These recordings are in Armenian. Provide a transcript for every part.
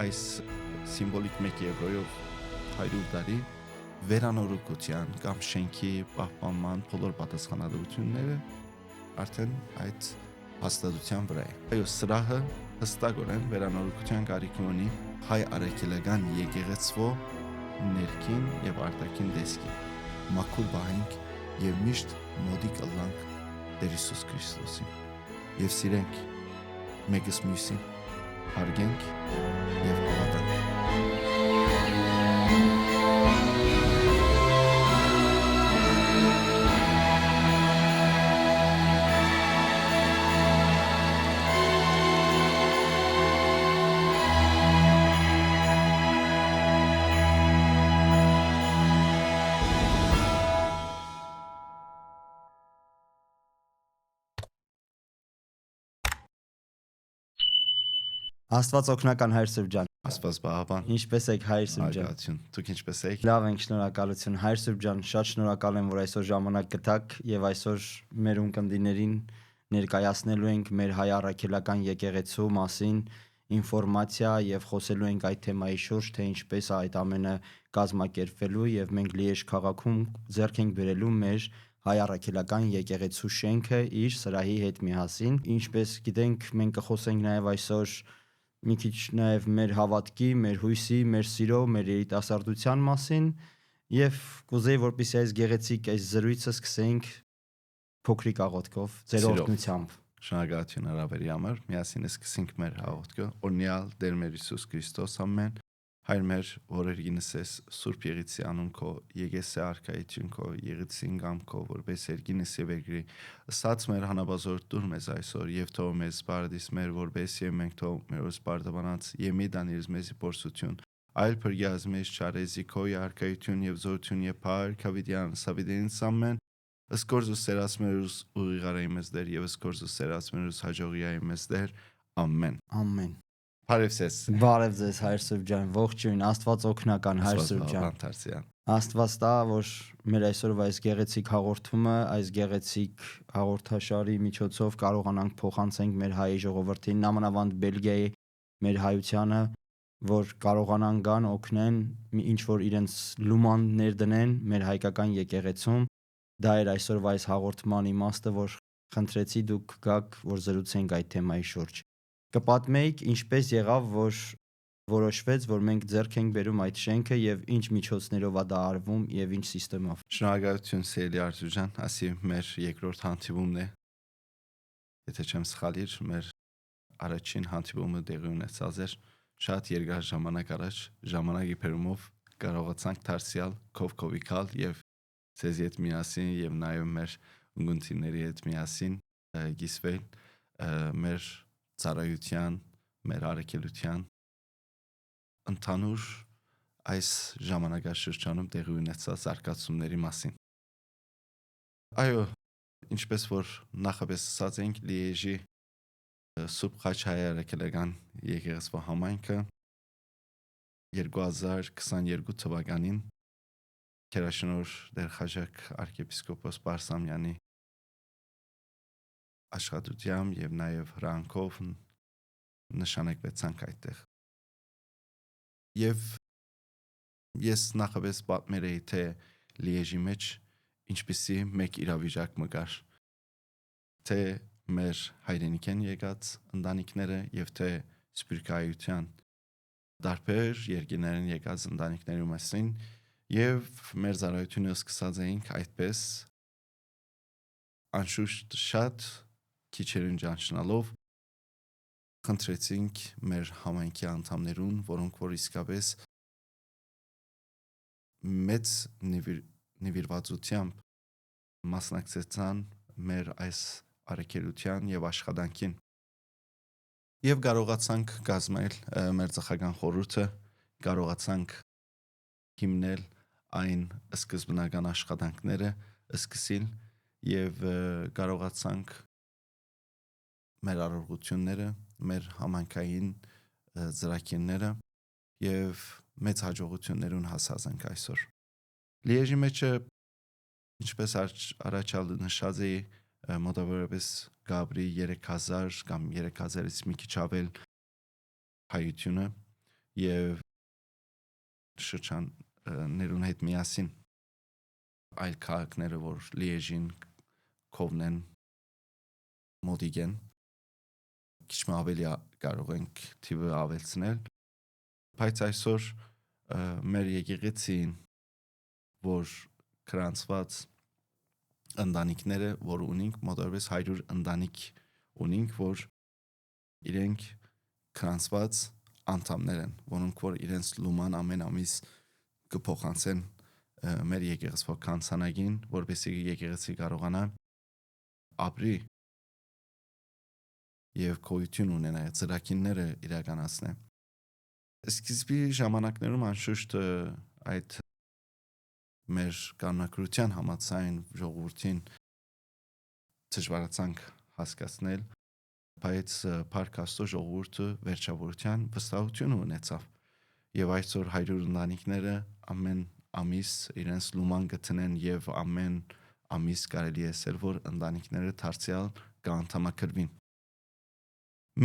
այս սիմվոլիկ 1 եվրոյով 100 տարի վերանորոգության կամ շենքի պահպանման բոլոր պատասխանատվությունները արդեն այդ հաստատության վրա է։ Այո, սրահը հստակորեն վերանորոգության կարիք ունի հայ արաքելական եկեղեցվո ներքին եւ արտաքին տեսքի։ Մաքուր բահենք եւ միշտ մոդիկ ըլլանք Տեր Հիսուս Քրիստոսին եւ սիրենք մեկս մյուսին, հարգենք եւ հավատանք։ Աստված օգնական Հայր Սուրբ ջան։ Աստված պահապան։ Ինչպե՞ս եք Հայր Սուրբ ջան։ Արգացություն։ Դուք ինչպե՞ս եք։ Լավ ենք, շնորհակալություն Հայր Սուրբ ջան, շատ շնորհակալ եմ, որ այսօր ժամանակ գտաք եւ այսօր մեր ունկնդիներին ներկայացնելու ենք մեր հայ առաքելական եկեղեցու մասին ինֆորմացիա եւ խոսելու ենք այդ թեմայի շուրջ, թե ինչպես այդ ամենը կազմակերպվելու եւ մենք Լիեժ քաղաքում ձեռք ենք բերելու մեր հայ առաքելական եկեղեցու շենքը իր սրահի հետ միասին։ Ինչպես գիտենք, մենք կխոսենք նաեւ այսօր մի քիչ նաև մեր հավատքի, մեր հույսի, մեր սիրո, մեր երիտասարդության մասին եւ կուզեի որպեսզի այս գեղեցիկ այս զրույցը սկսենք փոքրիկ աղոթքով, ձեր օրհնությամբ։ Շնորհակալություն հարավերի համար։ Միասին սկսենք մեր աղոթքը։ Օրհնյալ Տեր մեր Հիսուս Քրիստոս, ամեն Հայր մեր, որ երգինս ես Սուրբ Եղեցի անուն քո, եկեսե արքայություն քո, եղեցին գամ քո, որպես երգինս եւ երկրի, ըսած մեր հանաբազոր դուր մեզ այսօր եւ թող մեզ բարդիս մեր, որպես եւ մենք թող մեր ոս բարդաբանած եւ մի դանիրս մեզի փորձություն, այլ փրկյազ մեզ չարեզի քո արքայություն եւ զորություն եւ փառք հավիտյան սավիդենս ամեն, ըսկորզ ու սերած մերուս ուղիղարայի մեզ դեր եւ ըսկորզ ու սերած մերուս հաջողիայի մեզ դեր, ամեն։ Ամեն։ Բարև ձեզ։ Բարև ձեզ Հայր Սուրբ ջան, ողջույն, Աստված օգնական Հայր Սուրբ ջան։ Աստված տա, որ մեր այսօրվա այս գեղեցիկ հաղորդումը, այս գեղեցիկ հաղորդաշարի միջոցով կարողանանք փոխանցենք մեր հայ ժողովրդին, նամանավանդ Բելգիայի մեր հայությանը, որ կարողանան գան օգնեն, ինչ որ իրենց լուման ներդնեն մեր հայկական եկեղեցում։ Դա էր այսօրվա այս հաղորդման իմաստը, որ խնդրեցի դուք գաք, որ զրուցենք այդ թեմայի շուրջ։ Կպատմեիք ինչպես եղավ, որ որոշվեց, որ մենք ձեռք ենք բերում այդ շենքը եւ ինչ միջոցներով է դա արվում եւ ինչ համակարգով։ Շնորհակալություն Սելի Արզու ջան, ասի մեր երկրորդ հանդիպումն է։ Եթե չեմ սխալիր, մեր առաջին հանդիպումը տեղի ունեցած էր շատ երկար ժամանակ առաջ, ժամանակի բերումով կարողացանք դարձյալ կովկովիկալ եւ ցեզի հետ միասին եւ նաեւ մեր ունգընտիների հետ միասին գիսվել մեր ծառայության, մեր առաքելության ընդհանուր այս ժամանակաշրջանում տեղի ունեցած արկածումների մասին։ Այո, ինչպես որ նախապես ասած ենք, Լիեժի Սուրբ Խաչհայ առաքելական եկեղեցու համայնքը 2022 թվականին Քերաշնոր Տեր Խաչակ arczepiskopos Բարսամյանի աշխատությամբ եւ նաեւ հրանքով նշանակվեցանք այդտեղ։ Եվ ես նախապես պատմեի թե Լիեժի մեջ ինչպիսի մեկ իրավիճակ մգար, թե մեր հայրենիքեն եկած ընտանիքները եւ թե սպիրկայության դարբեր երկիներն եկած ընտանիքների մասին եւ մեր ծառայությունը սկսած էինք այդպես անշուշտ շատ քիչերին ճանչնալով խնդրեցինք մեր համայնքի անդամներուն, որոնք որ իսկապես մեծ նվիրվածությամբ մասնակցեցան մեր այս առաքելության եւ աշխատանքին։ Եվ կարողացանք կազմել մեր ծխական խորհուրդը, կարողացանք հիմնել այն սկզբնական աշխատանքները, սկսել եւ կարողացանք մեր առողջությունները, մեր համայնքային ծրագիրները եւ մեծ հաջողություններուն հասած այսօր։ Լիեժի մեջը ինչպես առաջալ նշած է մոտավորապես Գաբրի 3000 կամ 3000-ից մի քիչ ավել հայությունը եւ շրջաններուն հետ միասին այլ քաղաքները, որ Լիեժին, Կովնեն, Մոդիգեն քիչ ավելի կարող ենք թիվը ավելցնել, բայց այսօր մեր եկեղեցին, որ կրանցված ընտանիքները, որ ունենք, մոտավորապես 100 ընտանիք ունենք, որ իրենք կրանցված անդամներ են, որոնք որ իրենց լուման ամեն ամիս կփոխանցեն մեր եկեղեցվո կանցանագին, որպեսզի եկեղեցի կարողանա ապրի եւ գոյություն ունենա, ծրագիրները իրականացնե։ Սկիզբի ժամանակներում անշուշտ այդ մեր կանոնակրության համաձայն ժողովրդին դժվարացանք հասկացնել, բայց Փառք Աստծո ժողովուրդը վերջավորության վստահություն ունեցավ եւ այսօր 100 ընտանիքները ամեն ամիս իրենց լուման գտնեն եւ ամեն ամիս կարելի է ասել, որ ընտանիքները դարձյալ կանդամակրվին։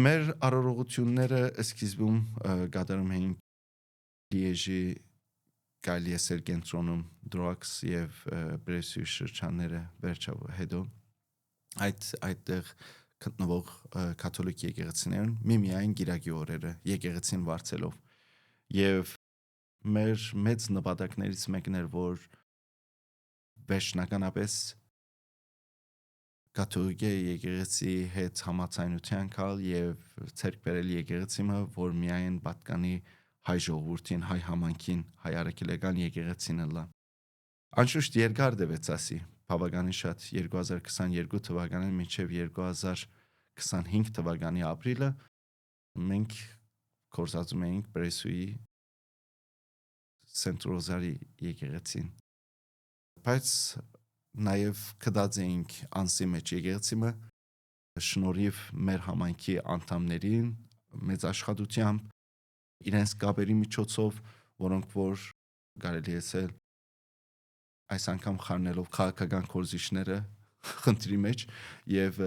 Մեր արարողությունները սկիզբում կատարում էին Լիեժի կարելի ասել կենտրոնում Դրոաքս եւ Բրեսյուի շրջանները վերջավոր հետո այդտեղ գտնվող կաթոլիկ եկեղեցիներն միմիայն գիրակի օրերը եկեղեցին վարձելով եւ մեր մեծ նպատակներից մեկն էր, որ վերջնականապես կաթոլիկ եկեղեցի հետ համաձայնության գալ եւ ցերկ բերել եկեղեցիմը, որ միայն պատկանի հայ ժողովրդին, հայ համայնքին, հայ արաքելական եկեղեցին լա։ Անշուշտ երկար դեպեց ասի, բավականին շատ 2022 թվականին մինչև 2025 թվականի ապրիլը մենք կորզածում էինք Բրեսյուի Սենտ Ռոզարի եկեղեցին։ Բայց նաև կդած էինք անսի մեջ եկեղեցիմը շնորհիվ մեր համայնքի անդամներին մեծ աշխատությամբ իրենց կապերի միջոցով, որոնք որ կարելի է ասել այս անգամ խառնելով քաղաքական կորզիչները խնդրի մեջ եւ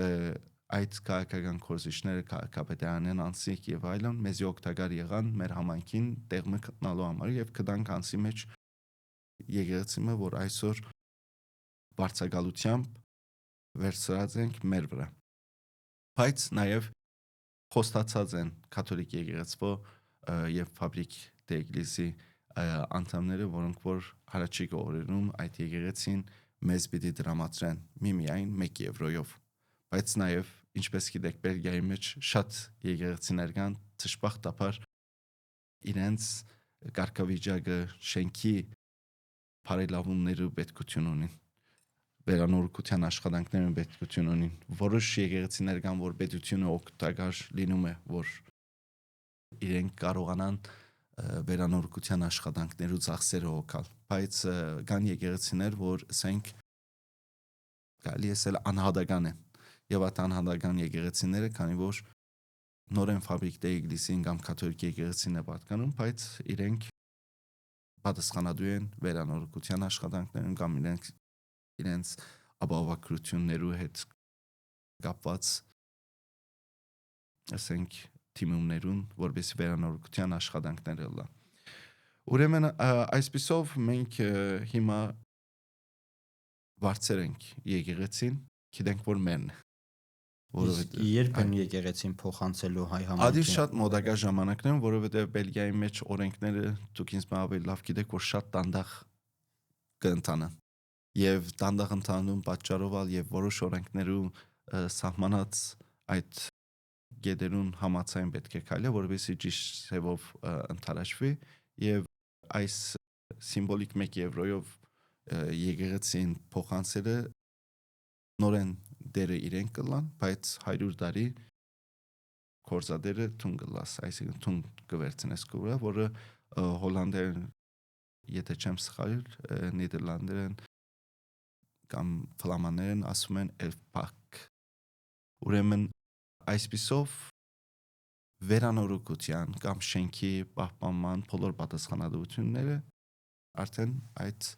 այդ քաղաքական կորզիչները քաղաքապետարանեն անսիկ եւ այլն մեզի օգտակար եղան մեր համայնքին տեղը գտնալու համար եւ կդանք անսի մեջ եկեղեցիմը, որ այսօր բարձրագալությամբ վերցրած ենք մեր վրա։ Բայց նաև խոստացած են կաթոլիկ եկեղեցվո եւ Ֆաբրիկ դե Էգլիզի անդամները, որոնք որ առաջիկա օրերում այդ եկեղեցին մեզ պիտի դրամատրեն միմիայն 1 եվրոյով։ Բայց նաև ինչպես գիտեք Բելգիայի մեջ շատ եկեղեցիներ կան, դժբախտաբար իրենց կարգավիճակը շենքի բարելավումները պետքություն ունին, վերանորոգության աշխատանքները պետքություն ունին։ Որոշ եկեղեցիներ կան, որ պետությունը օգտակար լինում է, որ իրենք կարողանան վերանորոգության աշխատանքներու ծախսերը օգալ, բայց կան եկեղեցիներ, որ ասենք կարելի է ասել անհատական են, եւ այդ անհատական եկեղեցիները, քանի որ նորեն Ֆաբրիկ դե Էգլիզին կամ կաթոլիկ եկեղեցին է պատկանում, բայց իրենք պատասխանատու են վերանորոգության աշխատանքներուն կամ իրենց ապահովագրություններու հետ կապված ասենք թիմումներուն, որովհետեւ վերանորոգության աշխատանքները լա։ Ուրեմն այսպիսով մենք հիմա վարձեր ենք եկեղեցին, գիտենք որ մերն է, որովհետեւ երբ են եկեղեցին փոխանցելու հայ համայնքին։ Ադի շատ մոդակա ժամանակներում, որովհետեւ Բելգիայի մեջ օրենքները դուք ինձ ավելի լավ գիտեք, որ շատ դանդաղ կընթանան։ Եվ դանդաղ ընթանում պատճառով եւ որոշ օրենքներու սահմանած այդ գեդերուն համաձայն պետք է քայլե, որովհետեւ ճիշտ ծավով ընթարաշվի եւ այս սիմվոլիկ 1 եվրոյով եկեղեցին փոխանցելը նորեն դերը իրեն կլան, բայց 100 տարի կորզադերը թուն կլաս, այսինքն թուն կվերցնես կուրը, որը հոլանդերեն, եթե չեմ սխալ, նիդերլանդերեն կամ ֆլամաներեն ասում են elfpak։ Ուրեմն այսպիսով վերանորոգության կամ շենքի պահպանման բոլոր պատասխանատվությունները արդեն այդ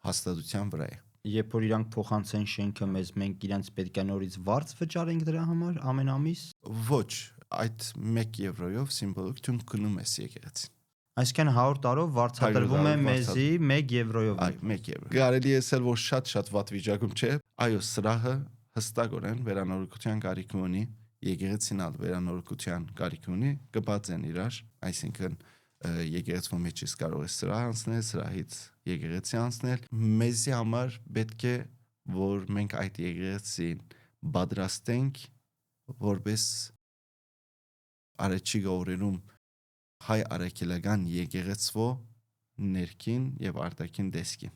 հաստատության վրա է։ Երբ որ իրանք փոխանցեն շենքը մեզ, մենք իրենց պետք է նորից վարձ վճարենք դրա համար ամեն ամիս։ Ոչ, այդ 1 եվրոյով սիմվոլիկ թուն գնում ես եկեղեցին։ Այսինքն 100 տարով վարձատրվում է 100 մեզի 1 եվրոյով։ Այ 1 եվրո։ Կարելի է ասել, որ շատ վատ վիճակում չէ։ Այո, սրահը հստակորեն վերանորոգության կարիք ունի, եկեղեցին ալ վերանորոգության կարիք ունի, կբացեն իրար, այսինքն եկեղեցու մեջից կարող է սրահ անցնել, սրահից եկեղեցի անցնել։ Մեզի համար պետք է որ մենք այդ եկեղեցին պատրաստենք որպես արեչի գորերում հայ արաքելական եկեղեցվո ներքին եւ արտաքին դեսքին։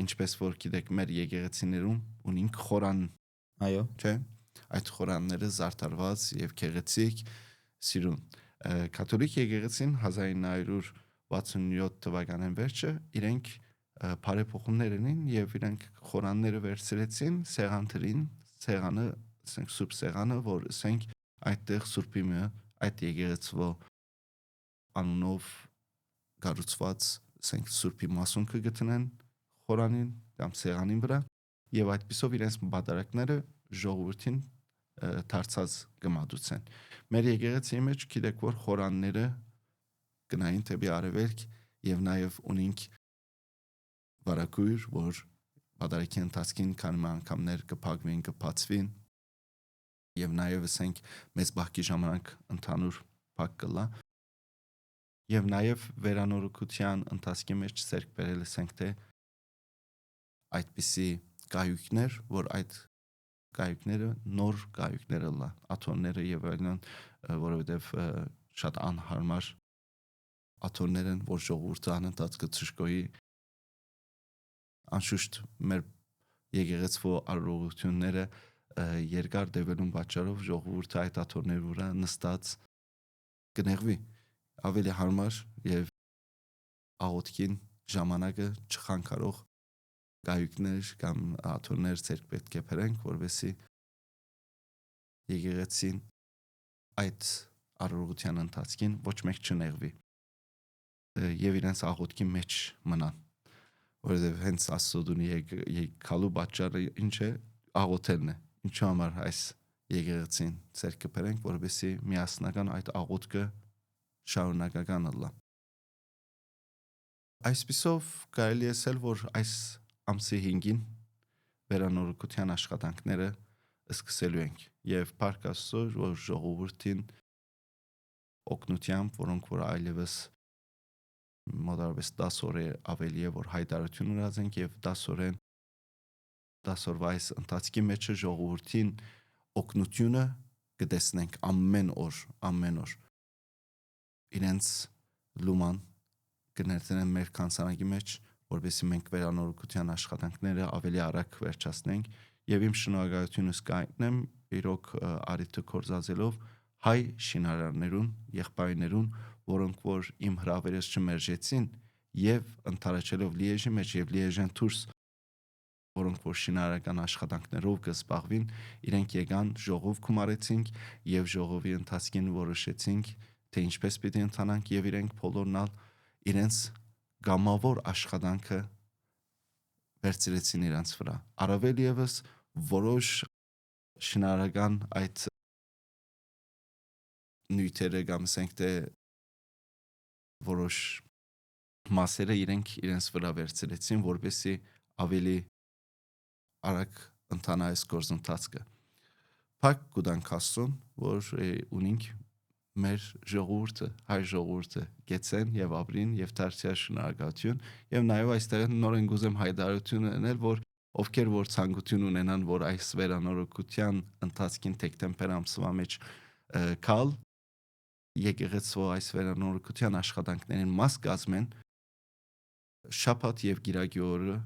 Ինչպես որ գիտեք, մեր եկեղեցիներում ունենք խորան, Այո։ չէ՞։ Այդ խորանները զարդարված եւ գեղեցիկ սիրուն։ Կաթոլիկ եկեղեցին 1967 թվականին վերջը իրենք բարեփոխումներ ունին եւ իրենք խորանները վերցրեցին սեղաններին, սեղանը, ասենք սուրբ սեղանը, որ ասենք այդտեղ սուրբի մը այդ եկեղեցվո անունով կառուցված ասենք սուրբի մասունքը գտնեն խորանին կամ սեղանին վրա եւ այդպիսով իրենց բادرակները ժողովրդին դարձած կմատուցեն։ Մեր եկեղեցի մեջ գիտեք որ խորանները գնային դեպի արևելք եւ նաեւ ունենք վարակույր, որ բادرակի ընթացքին քանի անգամներ կփակվին, կփածվին եւ նաեւ ասենք մեծ բախքի ժամանակ ընդհանուր փակ կլա եւ նաեւ վերանորոգության ընթացքի մեջ ցերկ բերել ասենք թե այդպիսի կայույքներ, որ այդ կայույքները նոր կայույքները լա, աթոռները եւ այլն, որովհետեւ շատ անհարմար աթոռներ են, որ ժողովուրդը անընդհատ կցշկոյի անշուշտ մեր եկեղեցվո առողջությունները երկար դեպելուն պատճառով ժողովուրդը այդ աթոռների վրա նստած կնեղվի ավելի հարմար եւ աղոթքին ժամանակը չխանգարող գայույքներ կամ աթոռներ ցերկ պետք է բերենք, որովհետեւ եկեղեցին այդ առողջության ընթացքին ոչ մեկ չնեղվի եւ իրենց աղոթքի մեջ մնան, որովհետեւ հենց Աստծոդունի եկալու պատճառը ինչ է աղոթելն է, ինչու համար այս եկեղեցին ցերկ բերենք, որովհետեւ միասնական այդ աղոթքը շարունակական լա։ Այսպիսով կարելի է ասել, որ այս ամսի 5-ին վերանորոգության աշխատանքները սկսելու ենք եւ Փառք Աստծո, որ ժողովրդին օգնությամբ, որոնք որ այլևս մոտավորապես 10 օր է ավելի է որ հայտարարություն ունեցենք եւ 10 օրվա այս ընթացքի մեջ ժողովրդին օգնությունը կտեսնենք ամեն օր իրենց լուման կներդնեն մեր կանցանակի մեջ, որովհետեւ մենք վերանորոգության աշխատանքները ավելի արագ վերջացնենք եւ իմ շնորհակալությունս կայտնեմ իրոք արիթը կորզածելով հայ շինարարներուն, եղբայրներուն, որոնք որ իմ հրավերս չմերժեցին եւ ընթարաչելով Լիեժի մեջ եւ Լիեժեն դուրս, որոնք որ շինարարական աշխատանքներով կզբաղվին, իրենք եկան ժողով գումարեցինք եւ ժողովի ընթացքին որոշեցինք թե ինչպես պիտի ընթանանք եւ իրենք բոլորնալ իրենց գամավոր աշխատանքը վերցրեցին իրենց վրա։ Առավել եւս որոշ շինարարական այդ նյութերը կամ ասենք թե որոշ մասերը իրենց վրա վերցրեցին, որպեսզի ավելի արագ ընթանա այս գործընթացը։ Փակ կուտանք Աստծուն, որ ունենք մեր ժողովուրդը, հայ ժողովուրդը գեցեն եւ ապրին եւ դարձյալ շնորհակալություն եւ նաեւ այստեղ նոր են գուզեմ հայտարարություն ունել, որ ովքեր որ ցանկություն ունենան, որ այս վերանորոգության ընթացքին դեկտեմբեր ամսվա մեջ կալ եկեղեցու այս վերանորոգության աշխատանքներին մաս կազմեն շաբաթ եւ գիրակի օրը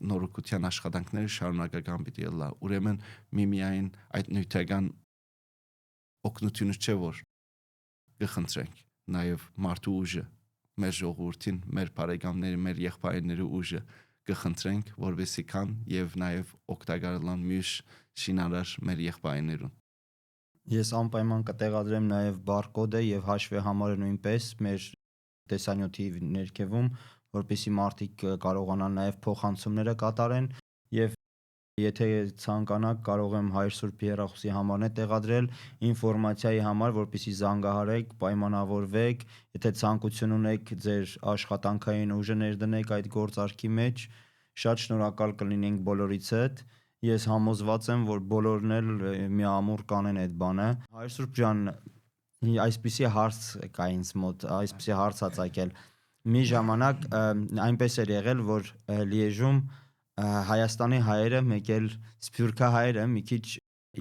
նորոգության աշխատանքները շարունակական պիտի լա։ Ուրեմն միմիայն այդ նյութական օգնությունը չէ որ կխնդրենք, նաեւ մարդու ուժը, մեր ժողովրդին, մեր բարեկամների, մեր եղբայրների ուժը կխնդրենք, որովհետեւ կան եւ նաեւ օգտակար լան մյուս շինարար մեր եղբայրներուն։ Ես անպայման կտեղադրեմ նաեւ բարկոդը եւ հաշվի համարը նույնպես մեր տեսանյութի ներքևում, որպեսզի մարդիկ կարողանան նաեւ փոխանցումները կատարեն եւ Եթե ցանկանաք, կարող եմ Հայր Սուրբի հեռախոսի համարն է տեղադրել ինֆորմացիայի համար, որպեսզի զանգահարեք, պայմանավորվեք, եթե ցանկություն ունեք ձեր աշխատանքային ուժը ներդնեք այդ գործարքի մեջ, շատ շնորհակալ կլինենք բոլորիցդ։ Ես համոզված եմ, որ բոլորն էլ միամուռ կանեն այդ բանը։ Հայր Սուրբ ջան, այսպիսի հարց կա ինձ մոտ, այսպիսի հարց ա ծագել։ Մի ժամանակ այնպես էր եղել, որ Լիեժում Հայաստանի հայերը, մեկ էլ սփյուռքահայերը հայերը մի քիչ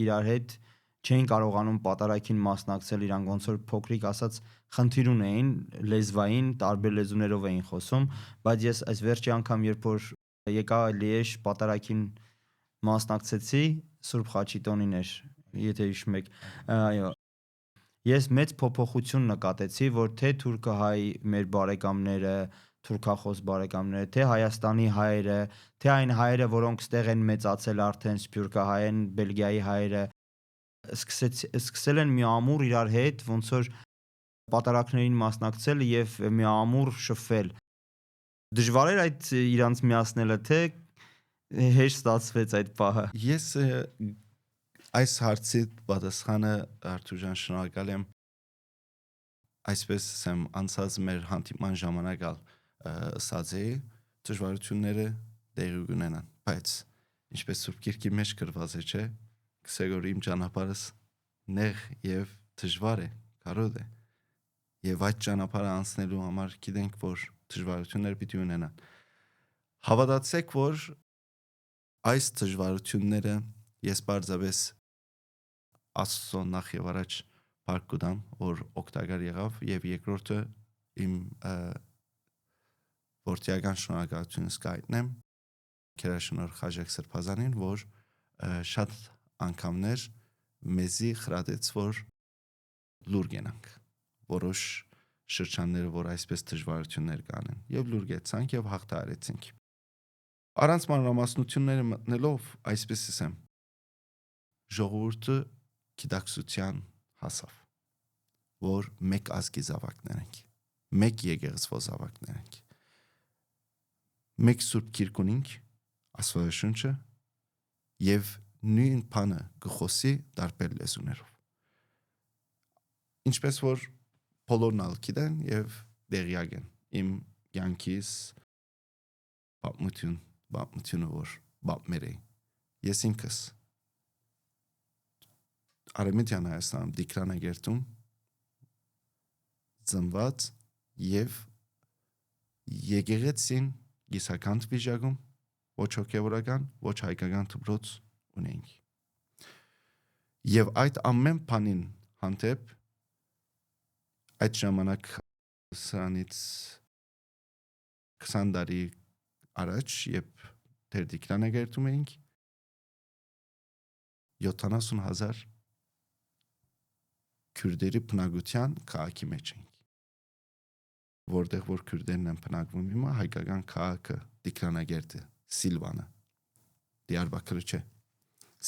իրար հետ չէին կարողանում պատարագին մասնակցել, իրանք ոնց որ փոքրիկ ասած խնդիր ունեին լեզվային, տարբեր լեզուներով էին խոսում, բայց ես այս վերջի անգամ երբ որ եկա Լիեժ պատարագին մասնակցեցի, Սուրբ Խաչիտոնին էր, եթե հիշում եք, այո, ես մեծ փոփոխություն նկատեցի, որ թե թուրքահայ մեր բարեկամները, թուրքախոս բարեկամները, թե Հայաստանի հայերը, թե այն հայերը, որոնք ստեղ են մեծացել արդեն, սփյուռքահայ են, Բելգիայի հայերը, սկսել են միամուռ իրար հետ, ոնց որ պատարագներին մասնակցել եւ միամուռ շփվել։ Դժվար էր այդ իրանց միացնելը, թե հեշտ ստացվեց այդ պահը։ Ես այս հարցի պատասխանը Արթուր ջան շնորհակալ եմ, այսպես ասեմ, անցած մեր հանդիպման ժամանակ ասած էի, դժվարությունները տեղի կունենան, բայց ինչպես Սուրբ Գիրքի մեջ գրված է, չէ՞, գսեգոր իմ ճանապարհս նեղ եւ դժվար է, կարոտ է, եւ այդ ճանապարհը անցնելու համար գիտենք, որ դժվարություններ պիտի ունենան։ Հավատացեք, որ այս դժվարությունները ես բարձրապես Աստծո նախ եւ առաջ փառք կտամ, որ օգտակար եղավ, եւ երկրորդը իմ որդիական շնորհակալությունս կայտնեմ Քերաշնոր Խաչիկ Սրբազանին, որ շատ անգամներ մեզի խրատեց, որ լուր գնանք որոշ շրջանները, որ այսպես դժվարություններ կանեն, եւ լուր գեցանք եւ հաղթահարեցինք։ Առանց մանրամասնությունները մտնելով, այսպես ասեմ, ժողովուրդը գիտակցության հասավ, որ մեկ ազգի զավակներ ենք, մեկ եկեղեցվո զավակներ ենք, մեկ Սուրբ Գիրք ունենք, Աստվածաշունչը, եւ նույն բանը գխոսի տարբեր լեզուներով։ Ինչպես որ բոլորն ալ գիտեն եւ դեղյակ են իմ յանքիս պատմությունը, որ պատմեր էի, ես ինքս Արեմիդյան Հայաստանում Դիկրանագերտում ծնված եւ եկեղեցին գիսական վիճակում, ոչ հոգեվորական, ոչ հայկական դպրոց ունենք։ Եվ այդ ամեն բանին հանդեպ այդ ժամանակ սրանից 20 տարի առաջ, երբ դեր Դիկրանագերտում էինք, 70,000 քուրդերի բնակության քաղաքի մեջ ենք, որտեղ որ քուրդերն են բնակվում հիմա, հայկական քաղաքը Դիկրանագերտը, Սիլվանը, Դիարբաքրը չէ,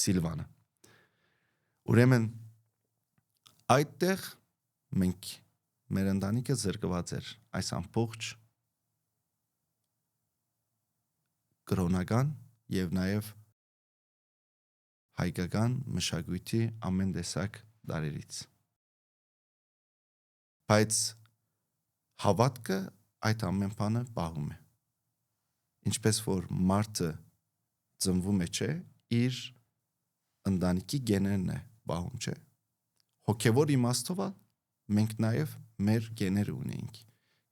Սիլվանը։ Ուրեմն այդտեղ մենք մեր ընտանիքը զրկված էր այս ամբողջ կրոնական եւ նաեւ հայկական մշակույթի ամեն տեսակ դարերից։ Բայց հավատքը այդ ամեն բանը պահում է։ Ինչպես որ մարդը ծնվում է, չէ, իր ընտանիքի գեներն է պահում, չէ։ Հոգևոր իմաստով մենք նաև մեր գեները ունենք։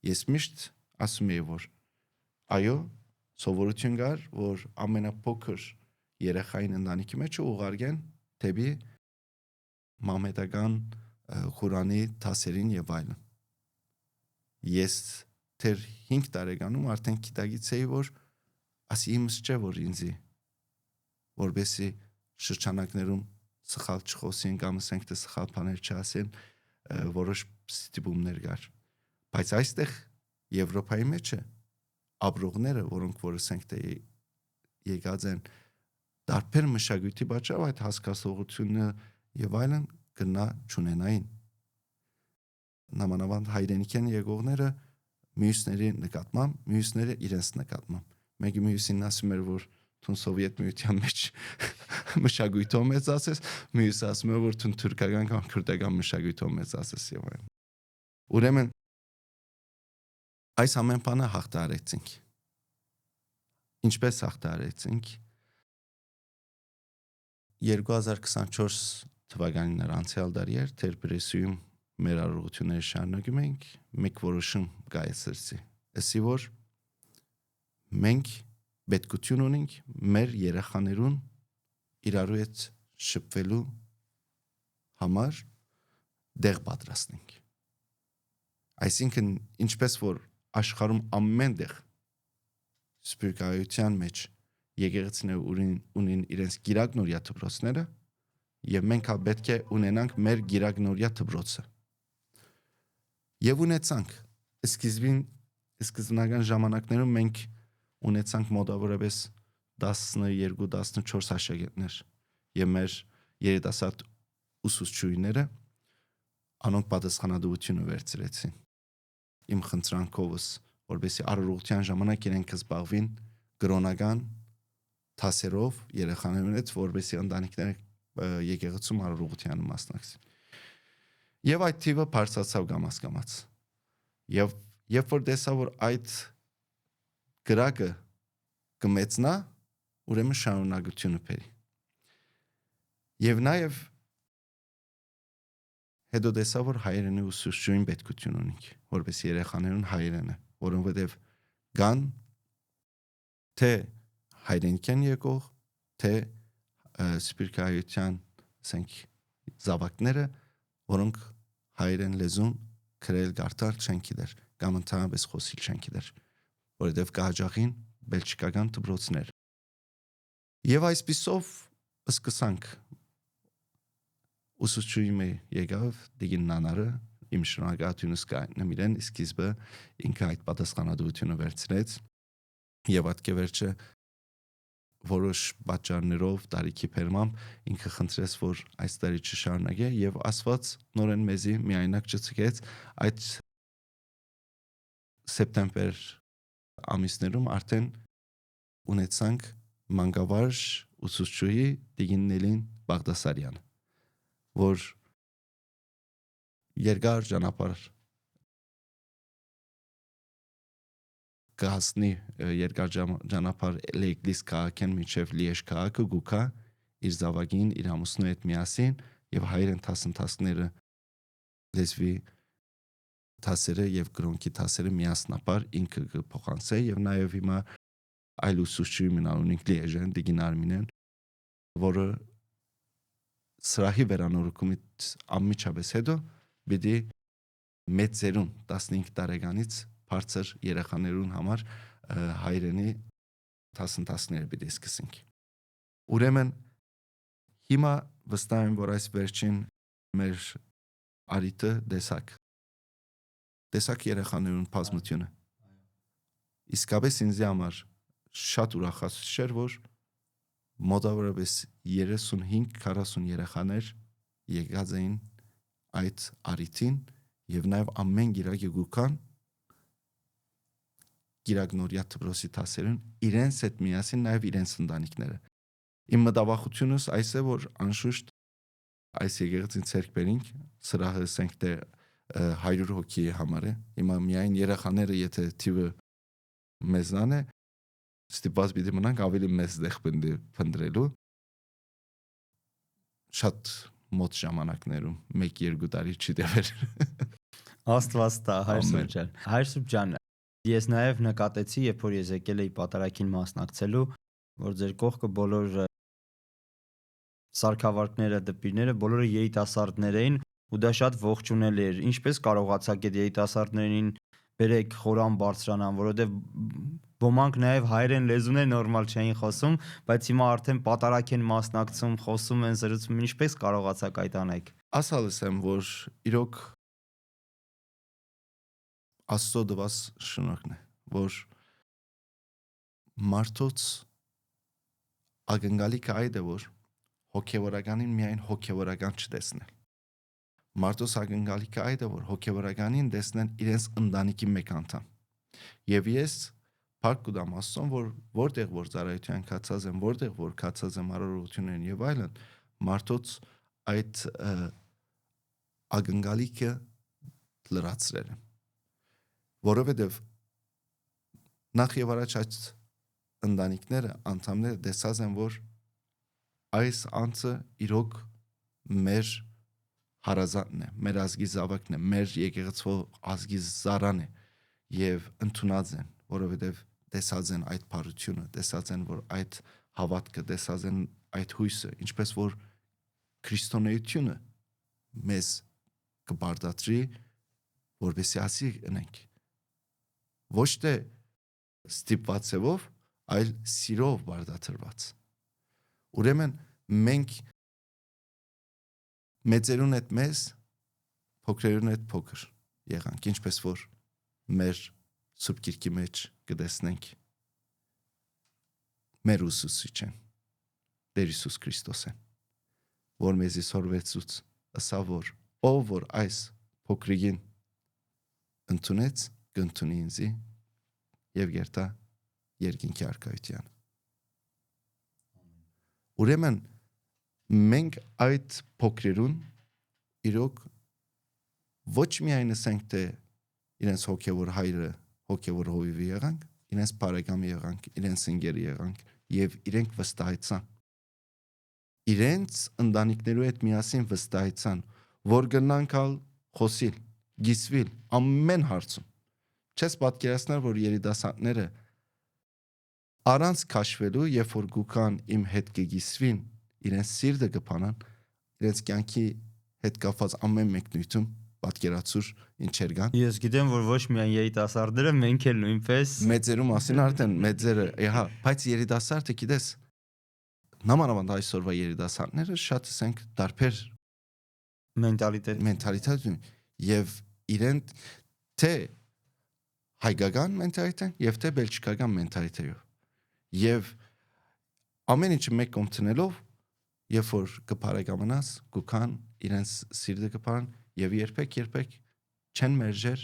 Ես միշտ ասում եմ, որ այո, սովորություն կար, որ ամենափոքր երեխային ընտանիքի մեջ ուղարկեն դեպի մամեդական Ղուրանի դասերին եւ այլն։ Ես դեռ 5 տարեկանում արդեն գիտակցեի, որ ասի իմս չէ, որ ինձի որբեսի շրջանակներում սխալ չխոսեն կամ ասենք թե սխալ բաներ չասեն, որոշ ստիպումներ կար։ Բայց այստեղ Եվրոպայի մեջ է ապրողները, որոնք որ ասենք թե եկած են տարբեր մշակույթի պատճառով, այդ հասկացողությունը եւ այլն գնա չունենային։ Նամանավանդ հայրենիքեն եկողները մյուսների նկատմամբ, մյուսները իրենց նկատմամբ։ Մեկը մյուսին ասում էր, որ թուն սովետ միության մեջ մշակույթով մեծացես, մյուսը ասում է որ թուն թուրքական կամ քրդական մշակույթով մեծացես եւ այլն։ Ուրեմն այս ամեն բանը հաղթահարեցինք։ Ինչպես հաղթահարեցինք 2024 թվականին անցյալ դարի էր Թերբրեսիում մեր առողջությունները շարունակում ենք մեկ որոշում կայացրեցի։ Ասի որ մենք պետքություն ունենք մեր երեխաներուն իրարու հետ շփվելու համար դեղ պատրաստենք։ Այսինքն ինչպես որ աշխարհում ամեն տեղ սպիրկայության մեջ եկեղեցիները ունին իրենց գիրագնորյա դպրոցները եւ մենք հա պետք է ունենանք մեր գիրագնորյա դպրոցը։ Եվ ունեցանք սկզբնական ժամանակներում մենք ունեցանք մոտավորապես 12-14 աշակերտներ եւ մեր երիտասարդ ուսուցչուհիները անոնք պատասխանատվությունը վերցրեցին իմ խնդրանքովս որովհետեւ առողջության ժամանակ իրենք զբաղվին կրոնական թասերով երեխաներուն հետ որովհետեւ ընտանիքները եկեղեցում առողջության մասնակցին եւ այդ թիվը բարձրացավ գամած եւ երբ որ տեսա որ այդ գրակը կմեծնա ուրեմն շարունակությունը բերի եւ նաեւ հետո տեսա որ հայերենի ուսուցչուհին պետքություն ունենք որպես երեխաներուն հայերենը որովհետեւ կան թե հայրենիքեն եկող թե սպիրկայության ասենք զավակները որոնք հայերեն լեզուն քրել գարտալ չեն գիտեր կամ ընդհանրապես խոսիլ չեն գիտեր որովհետեւ կհաջողին բելգիկական դպրոցներ եւ այսպիսով սկսանք ուսուցչուհի եկավ դիգին նանարը իմ շնորհակալությունս կայնեմ իրեն սկիզբը ինքը այդ պատասխանատվությունը վերցրեց եւ ատկե վերջը որոշ պատճառներով տարիքի բերմամբ ինքը խնդրեց որ այս տարի չշարունակե եւ ասված նորեն մեզի միայնակ չցկեց այդ սեպտեմբեր ամիսներում արդեն ունեցանք մանկավարժ ուսուցչուհի Տիգին Նելին Բաղդասարյան որ երկար ճանապարհ կհասնի երկար ճանապարհ Լեգլիս քաղաքեն միջև Լիեժ քաղաքը գուքա իր զավակին իր ամուսնու հետ միասին եւ հայերեն տասնտասները լեզվի տասերը եւ գրոնքի տասերը միասնապար ինքը կփոխանցե եւ նաեւ հիմա այլ ուսուցչի մնալունիկ Լիեժեն Տիգին Արմինեն որը սրահի վերանորոգումից անմիջապես հետո պիտի մեծերուն 15 տարեկանից բարձր երեխաներուն համար հայրենի տասնտասները պիտի սկսենք։ Ուրեմն հիմա վստահ եմ որ այս վերջին մեր արիտը տեսակ երեխաներուն բազմությունը իսկապես ինձ համար շատ ուրախացուցիչ էր որ մոտավորապես 35-40 երեխաներ եկած էին այդ արիթին եւ նաեւ ամեն գիրակի գուքան գիրագնորյա դպրոցի տասերուն իրենց հետ միասին նաեւ իրենց ընտանիքները իմ մտավախությունս այս է որ անշուշտ այս եկեղեցին ցերկ բերինք սրահը ասենք թե 100 հոգի համար է հիմա միայն երեխաները եթե թիվը մեզնան է ստիպված պիտի մնանք ավելի մեծ դեղ փնտրելու շատ մոտ ժամանակներում 1-2 տարի չի տևեր Աստված տա Հայրսուրբ ջան ես նաև նկատեցի երբ որ ես եկել էի պատարագին մասնակցելու որ ձեր կողքը բոլոր սարքավարկները դպիրները բոլորը երիտասարդներ էին ու դա շատ ողջունելի էր ինչպես կարողացաք այդ երիտասարդներին բերեք խորան բարձրանան որովհետև ոմանք նաև հայերեն լեզուներ նորմալ չէին խոսում բայց հիմա արդեն պատարագ են մասնակցում խոսում են զրուցում ինչպես կարողացաք այդ անեք ասալս եմ որ իրոք Աստծո դված շնորհքն է որ մարդոց ակնկալիքը այդ է որ հոգևորականին միայն հոգևորական չտեսնել մարդոց ակնկալիքը այդ է որ հոգևորականին տեսնեն իրենց ընտանիքի մեկ անդամ եւ ես Փառք կտամ Աստծուն, որ որտեղ որ ծառայության կացած եմ, որտեղ որ կացած եմ արարողություններն եւ այլն, մարդոց այդ ակնկալիքը լրացրել եմ, որովհետեւ նախ եւ առաջ այդ ընտանիքները, անդամները տեսած են, որ այս անձը իրոք մեր հարազատն է, մեր ազգի զավակն է, մեր եկեղեցու ազգի զարան է եւ ընդունած են, որովհետեւ տեսած են այդ բարությունը, տեսած են, որ այդ հավատքը, տեսած են այդ հույսը, ինչպես որ քրիստոնեությունը մեզ կբարձրի, որովհետեւ ասի ընենք ոչ թե ստիպված ևով, այլ սիրով բարձրված։ Ուրեմն մենք մեծերուն հետ մեզ, փոքրերուն հետ փոքր եղանք, ինչպես որ մեր Սուրբ Գիրքի մեջ կտեսնենք մեր ուսուցիչն Տեր Հիսուս Քրիստոսն, որ մեզի սորվեցուց ասա որ ով որ այս փոքրիկին ընդունեց, կընդունի ինձի եւ գերտա երկինքի արքայության։ Ուրեմն մենք այդ փոքրերուն իրոք ոչ միայն ասենք թե իրենց հոգևոր հայրը, հոգևոր հովիվի եղանք, իրենց բարեկամի եղանք, իրենց ընկերը եղանք եւ իրենք վստահեցան։ Իրենց ընտանիքներու հետ միասին վստահեցան, որ գնանքալ խոսիլ, գիսվիլ ամեն հարցում։ Չես պատկերացնել, որ երիտասարդները առանց քաշվելու, երբ որ գուքան իմ հետ կգիսվին, իրենց սիրտը կփանան, իրենց կյանքի հետ կապված ամեն մեկ նույթում պատկերացուր ինչեր կան։ Ես գիտեմ, որ ոչ միայն երիտասարդները, մենք էլ նույնպես Մեծերու մասին արդեն մեծերը, հա, բայց երիտասարդը գիտես, նամանավանդ այսօրվա երիտասարդները շատ ասենք տարբեր մենտալիտետ եւ իրեն թե հայկական մենտալիտետ եւ թե բելգիկական մենտալիտետով եւ ամեն ինչը մեկ կոմտնելով երբ որ կփարեգամանաս գուքան իրենց սիրտը կփարան եւ երբեք չեն մերժեր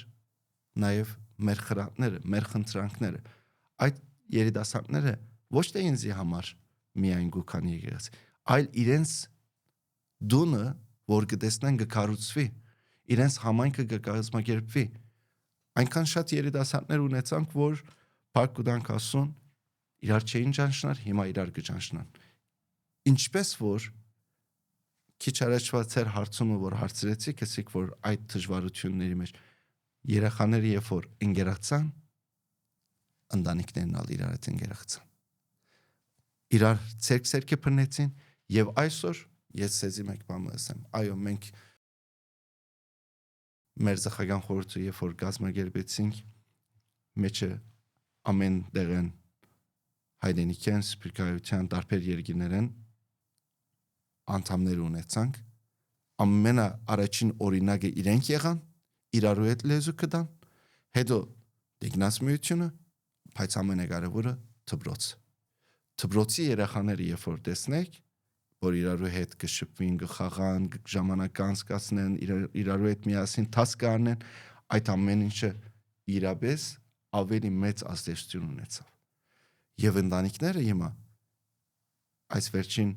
նաեւ մեր խրատները, մեր խնդրանքները, այդ երիտասարդները ոչ թե ինձի համար միայն գուքան եկեղեցի, այլ իրենց դունը, որ կտեսնեն կկառուցվի, իրենց համայնքը կկազմակերպվի։ Այնքան շատ երիտասարդներ ունեցանք, որ փառք կտանք Աստծուն, իրար չէին ճանչնար, հիմա իրար կճանչնան։ Ինչպես որ քիչ առաջվա ծեր հարցումը, որ հարցրեցի, ասիք, որ այդ դժվարությունների մեջ երեխաները երբ որ ընկերացան, ընտանիքներն ալ իրար հետ ընկերացան։ Իրար ցերկ-ցերկը բռնեցին եւ այսօր ես սեզի մեկ բան ասեմ, այո, մենք մեր զխագան խորհուրդը երբ որ կազմակերպեցինք, մեջը ամեն դեղեն հայրենիքեն, սպիրկայության տարբեր երկիներեն անդամներ ունեցանք, ամենա առաջին օրինակը իրենք եղան, իրարու հետ լեզու կդան, հետո դիգնասմիությունը, բայց ամենակարևորը դպրոցի երեխաները երբ որ տեսնեք, որ իրարու հետ կշփվին, կխաղան, ժամանակ անցկացնեն, իրարու հետ միասին տաս կանեն, այդ ամեն ինչը իրապես ավելի մեծ ազդեցություն ունեցավ։ Եվ ընտանիքները հիմա այս վերջին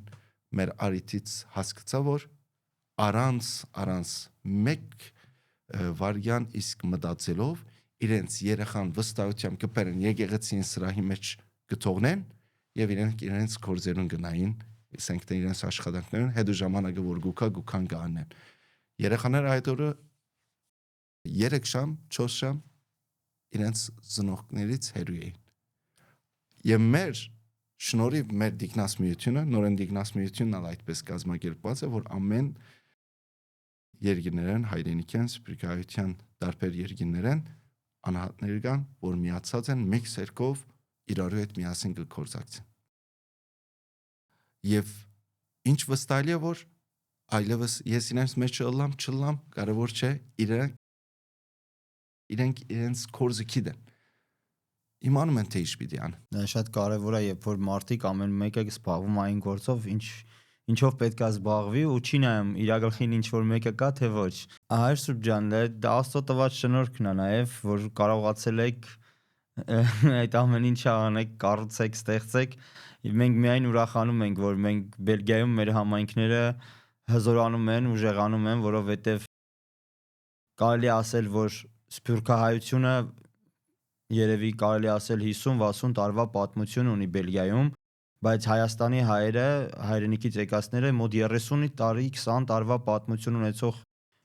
մեր արիթից հասկացա, որ առանց մեկ վարյան իսկ մտածելով իրենց երեխան վստահությամբ կբերեն եկեղեցին սրահի մեջ կթողնեն եւ իրենց գործերուն գնային, ասենք թե իրենց աշխատանքներուն, հետո ժամանակը որ գուքան կանեն։ Երեխաները այդ օրը 3 շամ, 4 շամ իրենց ծնողներից հեռու էին։ Եվ մեր շնորհիվ մեր դիգնասմիությունը, նորեն դիգնասմիությունն ալ այդպես կազմակերպված է, որ ամեն երկիներեն, հայրենիքեն, սպիրկայության տարբեր երկիներեն անհատներ կան, որ միացած են մեկ սերկով իրարու հետ միասին կգործակցեն։ Եվ ինչ վստահելի է, որ այլևս ես իրենց մեջ չլամ, կարևոր չէ, իրենց կորզը գիտեն։ Իմանում են թե ինչ պիտի ան։ Դա շատ կարևոր է, երբ որ մարդիկ ամեն մեկը զբաղվում այն գործով, ինչով պետք է զբաղվի ու չի նայում իր գլխին ինչ որ մեկը կա թե ոչ։ Հայր Սուրբ ջան, դա Աստծո տված շնորհքն է նաև, որ կարողացել եք այդ ամեն ինչը անեք, կառուցեք, ստեղծեք։ Մենք միայն ուրախանում ենք, որ մենք Բելգիայում մեր համայնքները հզորանում են, ուժեղանում են, որովհետև կարելի է ասել, որ սփյուռքահայությունը երևի կարելի է ասել 50-60 տարվա պատմություն ունի Բելգիայում, բայց Հայաստանի հայերը, հայրենիքից եկածները մոտ 30 տարի, 20 տարվա պատմություն ունեցող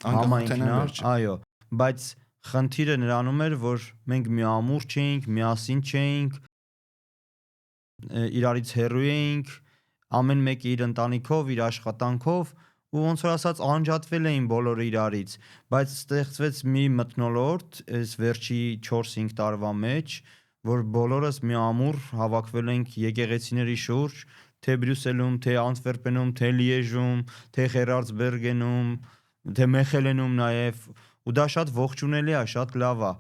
համայնքն է, վերջը։ այո, բայց խնդիրը նրանում էր, որ մենք միամուռ չէինք, միասին չէինք, իրարից հեռու էինք, ամեն մեկը իր ընտանիքով, իր աշխատանքով ու ոնց որ ասած անջատվել էին բոլորը իրարից, բայց ստեղծվեց մի մթնոլորտ այս վերջի 4-5 տարվա մեջ, որ բոլորս միամուռ հավաքվել ենք եկեղեցիների շուրջ, թե Բրյուսելում, թե Անտվերպենում, թե Լիեժում, թե Խերարդսբերգենում, թե Մեխելենում նաև, ու դա շատ ողջունելի է, շատ լավ է։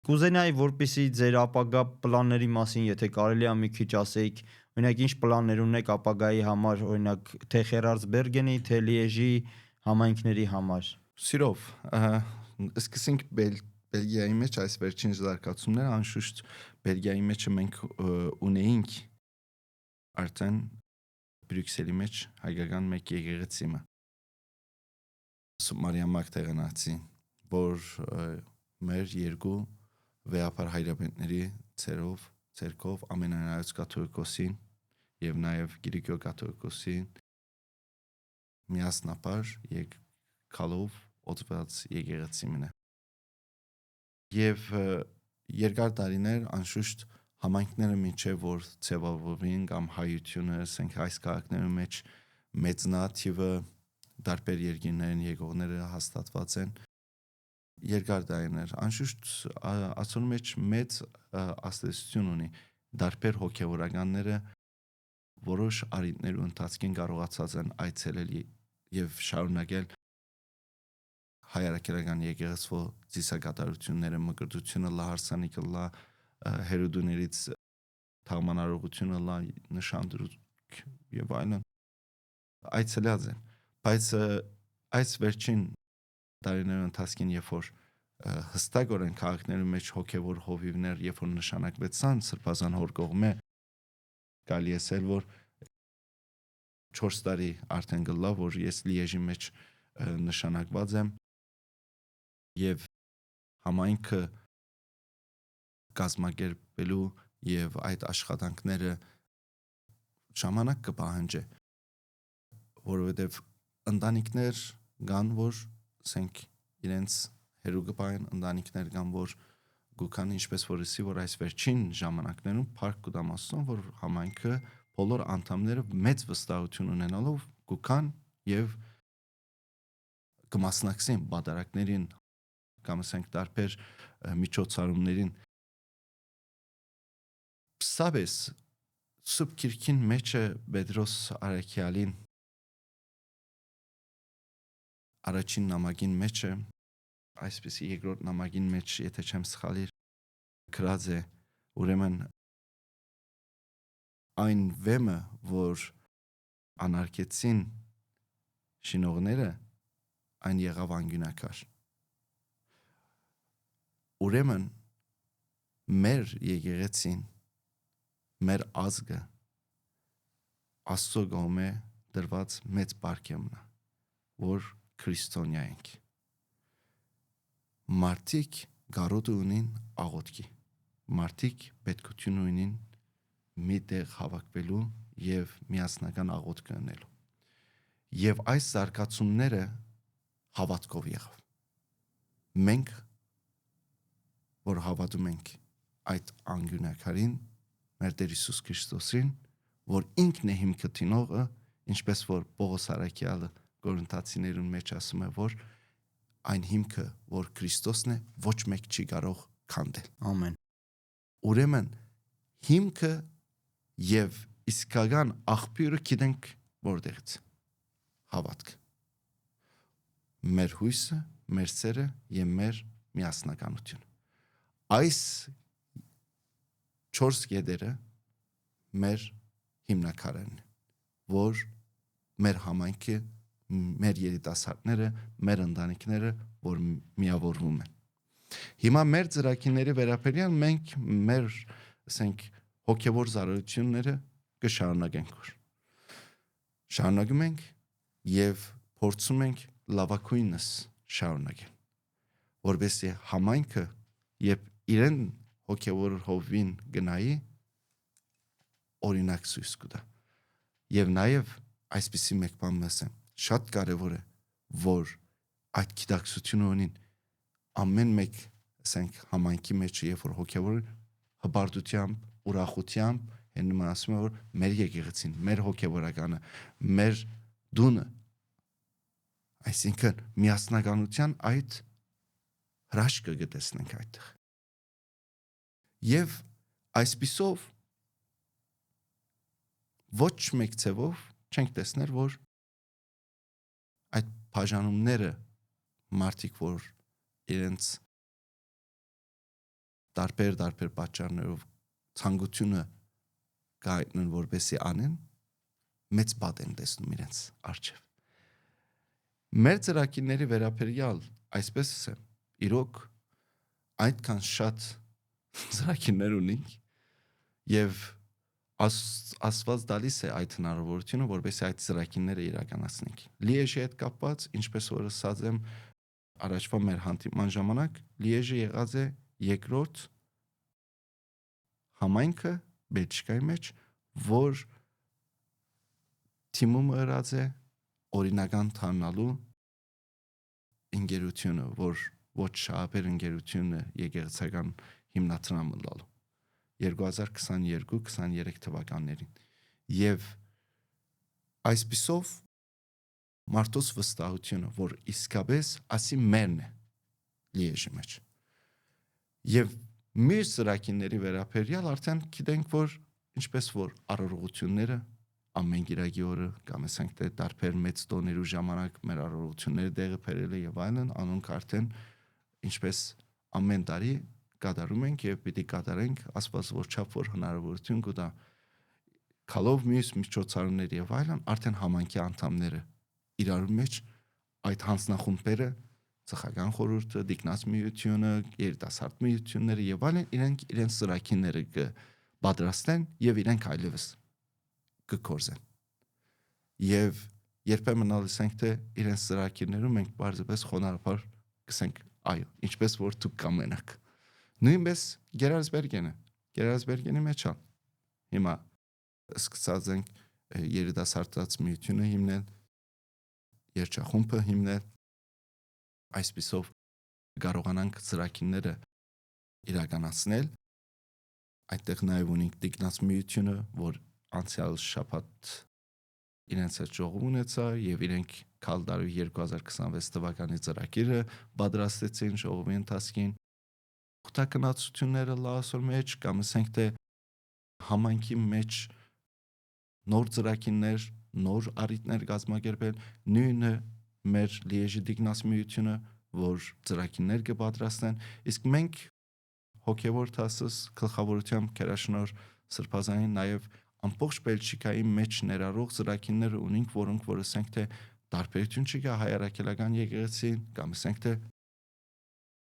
Կուզենայի, որպեսզի ձեր ապագա պլանների մասին, եթե կարելի է մի քիչ ասեիք, օրինակ ինչ պլաններ ունեք ապագայի համար, օրինակ թե Խերարդսբերգենի, թե Լիեժի համայնքների համար։ Սիրով, սկսենք Բելգիայի մեջ այս վերջին զարգացումները, անշուշտ Բելգիայի մեջը մենք ունեինք արդեն Բրյուսելի մեջ հայկական մեկ եկեղեցիմը Մարիամ Մագդաղենացի, որ մեր երկու վեհապար հայրապետների ցերկով ամենահայոց կաթողիկոսին եւ նաեւ Գրիգոր կաթողիկոսին միասնապար եկալով օծված եկեղեցին է։ Եվ երկար տարիներ անշուշտ համայնքները մինչև որ ցեվավորվին կամ հայությունը ասենք այս քաղաքներում մեջ մեծնաթիվը դարբեր երկիներն եկողները հաստատված են երկար տարիներ անշուշտ ասում մեջ մեծ աստեցություն ունի դարբեր հոգևորականները որոշ արիտներու ընթացքին կարողացած են այցելել եւ շարունակել հայրաքելական եկեղեցու ծիսակատարությունները մկրտությունը լա հարսանիքը լա հերոդուներից թաղմանարողությունը լա նշանդրուկ եւ այլն այցելած են բայց այս վերջին տարիներու ընթացքին երբ որ հստակորեն քաղաքներու մեջ հոգևոր հովիվներ երբ որ նշանակվեցան սրբազան հոր կողմէ գալի էսել որ 4 տարի արդեն գլա որ ես Լիեժի մեջ նշանակված եմ եւ համայնքը կազմակերպելու եւ այդ աշխատանքները ժամանակ կպահանջի որովհետեւ ընտանիքներ կան որ ասենք իրենց հերուկը պահեն ընտանիքներ կան որ գուքան ինչպես որ ասի որ այս վերջին ժամանակներում փառք կտամ Աստծուն որ համայնքը բոլոր անդամները մեծ վստահություն ունենալով գուքան եւ կմասնակցեն բادرակներին կամ ասենք տարբեր միջոցառումներին սաբես սուբ քիրքին մեջը Պետրոս Արաքյալին առաջին նամակին մեջը այսպեսի երկրորդ նամակին մեջ եթե չեմ սխալի գրած է ուրեմն այն վեմը որ անարգեցին շինողները այն եղավ անգյունակար ուրեմն մեր եկեղեցին մեր ազգը Աստծո գոմե դրված մեծ բարգեմն է որ քրիստոնյա ենք մարդիկ գարոտ ունին աղոթքի մարդիկ պետքություն ունին մի տեղ հավաքվելու եւ միասնական աղոթք անելու եւ այս զարգացումները հավատքով եղավ մենք որ հավատում ենք այդ անգյունակարին մեր Տեր Հիսուս Քրիստոսին որ ինքն է հիմքը տնողը ինչպես որ Պողոս Արաքյալը Կորինթացիներուն մեջ ասում է որ այն հիմքը որ Քրիստոսն է ոչ մեկ չի կարող քանդել ամեն ուրեմն հիմքը եւ իսկական աղբյուրը գիտենք որտեղից հավատք մեր հույսը մեր սերը եւ մեր միասնականությունը այս 4 գեդերը մեր հիմնակարն որ մեր համայնքը մեր երիտասարդները մեր ընտանիքները որ միավորվում են Հիմա մեր ծրագիրների վերաբերյալ մենք մեր ասենք հոգևոր զարությունները կշարունակենք որ շարունակում ենք եւ փորձում ենք լավակույնս շարունակել որովհետեւ համայնքը երբ իրեն հոգևոր հովին գնայի օրինակ ցույց կտա եւ նաեւ այսպիսի մեկ բան ասեմ շատ կարեւոր է որ այդ գիտակցությունը ունին ամեն մեկ ասենք համայնքի մեջ երբ որ հոգևոր հբարտությամբ ուրախությամբ հենվում ասում է որ մեր եկեղեցին մեր հոգևորականը մեր դունը այսինքն միասնականության այդ հրաշքը գտեսնենք այդտեղ եւ այսպիսով ոչ մեկ ցևով չենք տեսնել որ այդ բաժանումները մարդիկ որ իրենց տարբեր պատճառներով ցանկությունը գայտնեն որպեսի անեն մեծ բադ են տեսնում իրենց արժև մեր ծրագիրների վերաբերյալ այսպես է իրոք այդքան շատ ծրագիրներ ունենք եւ Աստված տալիս է այդ հնարավորությունը, որովհետեւ այդ ծրագիրները իրականացնենք։ Լիեժի հետ կապված, ինչպես որ ասած եմ, առաջվա մեր հանդիպման ժամանակ Լիեժը եղած է երկրորդ համայնքը Բելգիկայի մեջ, որ թիմում ըրած է օրինական դառնալու ընկերությունը, որ ոչ շահաբեր ընկերությունը եկեղեցական հիմնադրամը լալու 2022-23 թվականներին եւ այսպիսով մարդոս վստահությունը որ իսկապես ասի մերն է Լիեժի մեջ եւ մյուս ծրագիրների վերաբերյալ արդեն գիտենք որ ինչպես որ առողջությունները ամեն գիրագի օրը կամ ասենք թե տարբեր մեծ տոներու ժամանակ մեր առողջությունները դեղը բերել է եւ այլն անոնք արդեն ինչպես ամեն տարի կատարում ենք եւ պիտի կատարենք ասված որ չափ որ հնարավորություն կտա քալով մյուս միջոցառումներ եւ այլն արդեն համանքի անդամները իրարու մեջ այդ հանձնախումբերը ցեղական խորհուրդը դիկնաց միությունը երիտասարդ միությունները եւ այլն իրենց ծրագիրները կպատրաստեն եւ իրենք այլևս կկորզեն եւ երբեմն ասենք թե իրենց ծրագիրներում մենք բարձրապես խոնարհաբար կսենք այո ինչպես որ դուք կամենաք նույնպես Գերարdsbergen-ի մեջ է հիմա սկսած ենք երիտասարդաց միությունը հիմնել երջախումբը հիմնել այսպիսով կարողանանք ծրագիրները իրականացնել այդտեղ նաև ունենք տիկնաց միությունը որ անցյալ շաբաթ իրենց հետ ժողով ունեցա եւ իրենք քալ տարի 2026 թվականի ծրագիրը պատրաստեցին ժողովի ընթացքին Խտակնացությունները լասոր մեջ կամ ասենք թե համայնքի մեջ նոր ծրագիրներ, նոր առիթներ կազմակերպել, նույնը մեր Լիեժի դիկնաց միությունը, որ ծրագիրներ կպատրաստեն, իսկ մենք հոգևոր տասս գլխավորությամբ քերաշնոր սրբազանին նաև ամբողջ Բելգիկայի մեջ ներառող ծրագիրներ ունենք, որոնք որ ասենք թե տարբերություն չկա հայ առաքելական եկեղեցին կամ ասենք թե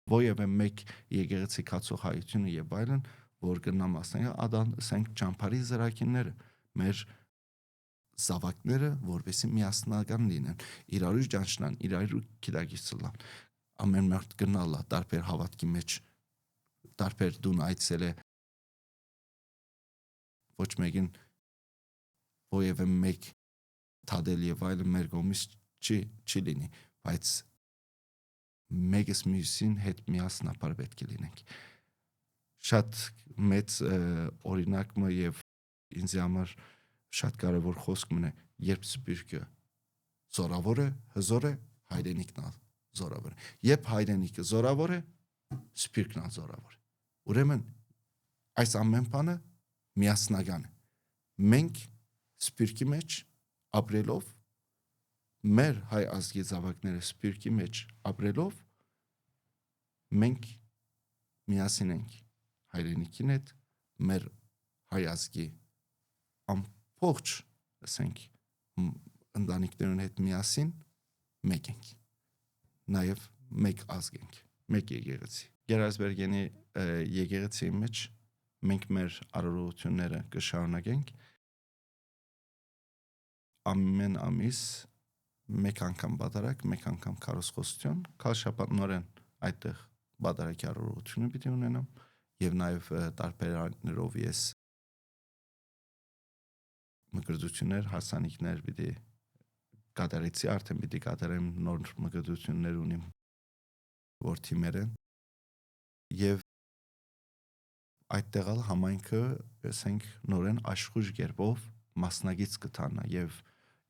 Ոյևէ մեկ եկեղեցի կացող հայությունը եւ այլն, որ կնամ ասենք ադան ասենք ճամփարի ծրագիրները, մեր զավակները, որովհետեւ միասնական լինեն, իրարու ճանչնան, իրարու գիտակցելան, ամեն մարդ գնալա տարբեր հավատքի մեջ, տարբեր դուն այցել է ոչ մեկին ոյևէ մեկ թադել եւ այլն մեր կողմից չի լինի, բայց մեգս մյուսին հետ միասնապար պետք է լինենք շատ մեծ օրինակը եւ ինձ համար շատ կարեւոր խոսք մնա երբ սպիրկը զորավոր է հզոր է հայրենիքն է զորավոր երբ հայրենիքը զորավոր է սպիրկն է զորավոր ուրեմն այս ամեն բանը միասնական է մենք սպիրկի մեջ ապրելով մեր հայ ազգի զավակները սպիրկի մեջ ապրելով մենք միասին ենք հայրենիքին հետ մեր հայ ազգի ամբողջ ասենք ընտանիքներուն հետ միասին մեկ ենք նաև մեկ ազգ ենք մեկ եկեղեցի Գերազբերգենի եկեղեցի մեջ մենք մեր արարողությունները կշարունակենք ամեն ամիս մեկ անգամ բադարակ, մեկ անգամ քարոզխոսություն, քաշապատ նորեն այդտեղ բադարակի արարողությունը պիտի ունենամ եւ նաեւ տարբեր առիթներով ես մկրտություններ, հասանիքներ պիտի կատարեցի, արդեն պիտի կատարեմ նոր մկրտություններ ունիմ որդիները եւ այդտեղ համայնքը ասենք նորեն աշխուժ կերպով մասնագից կթանա եւ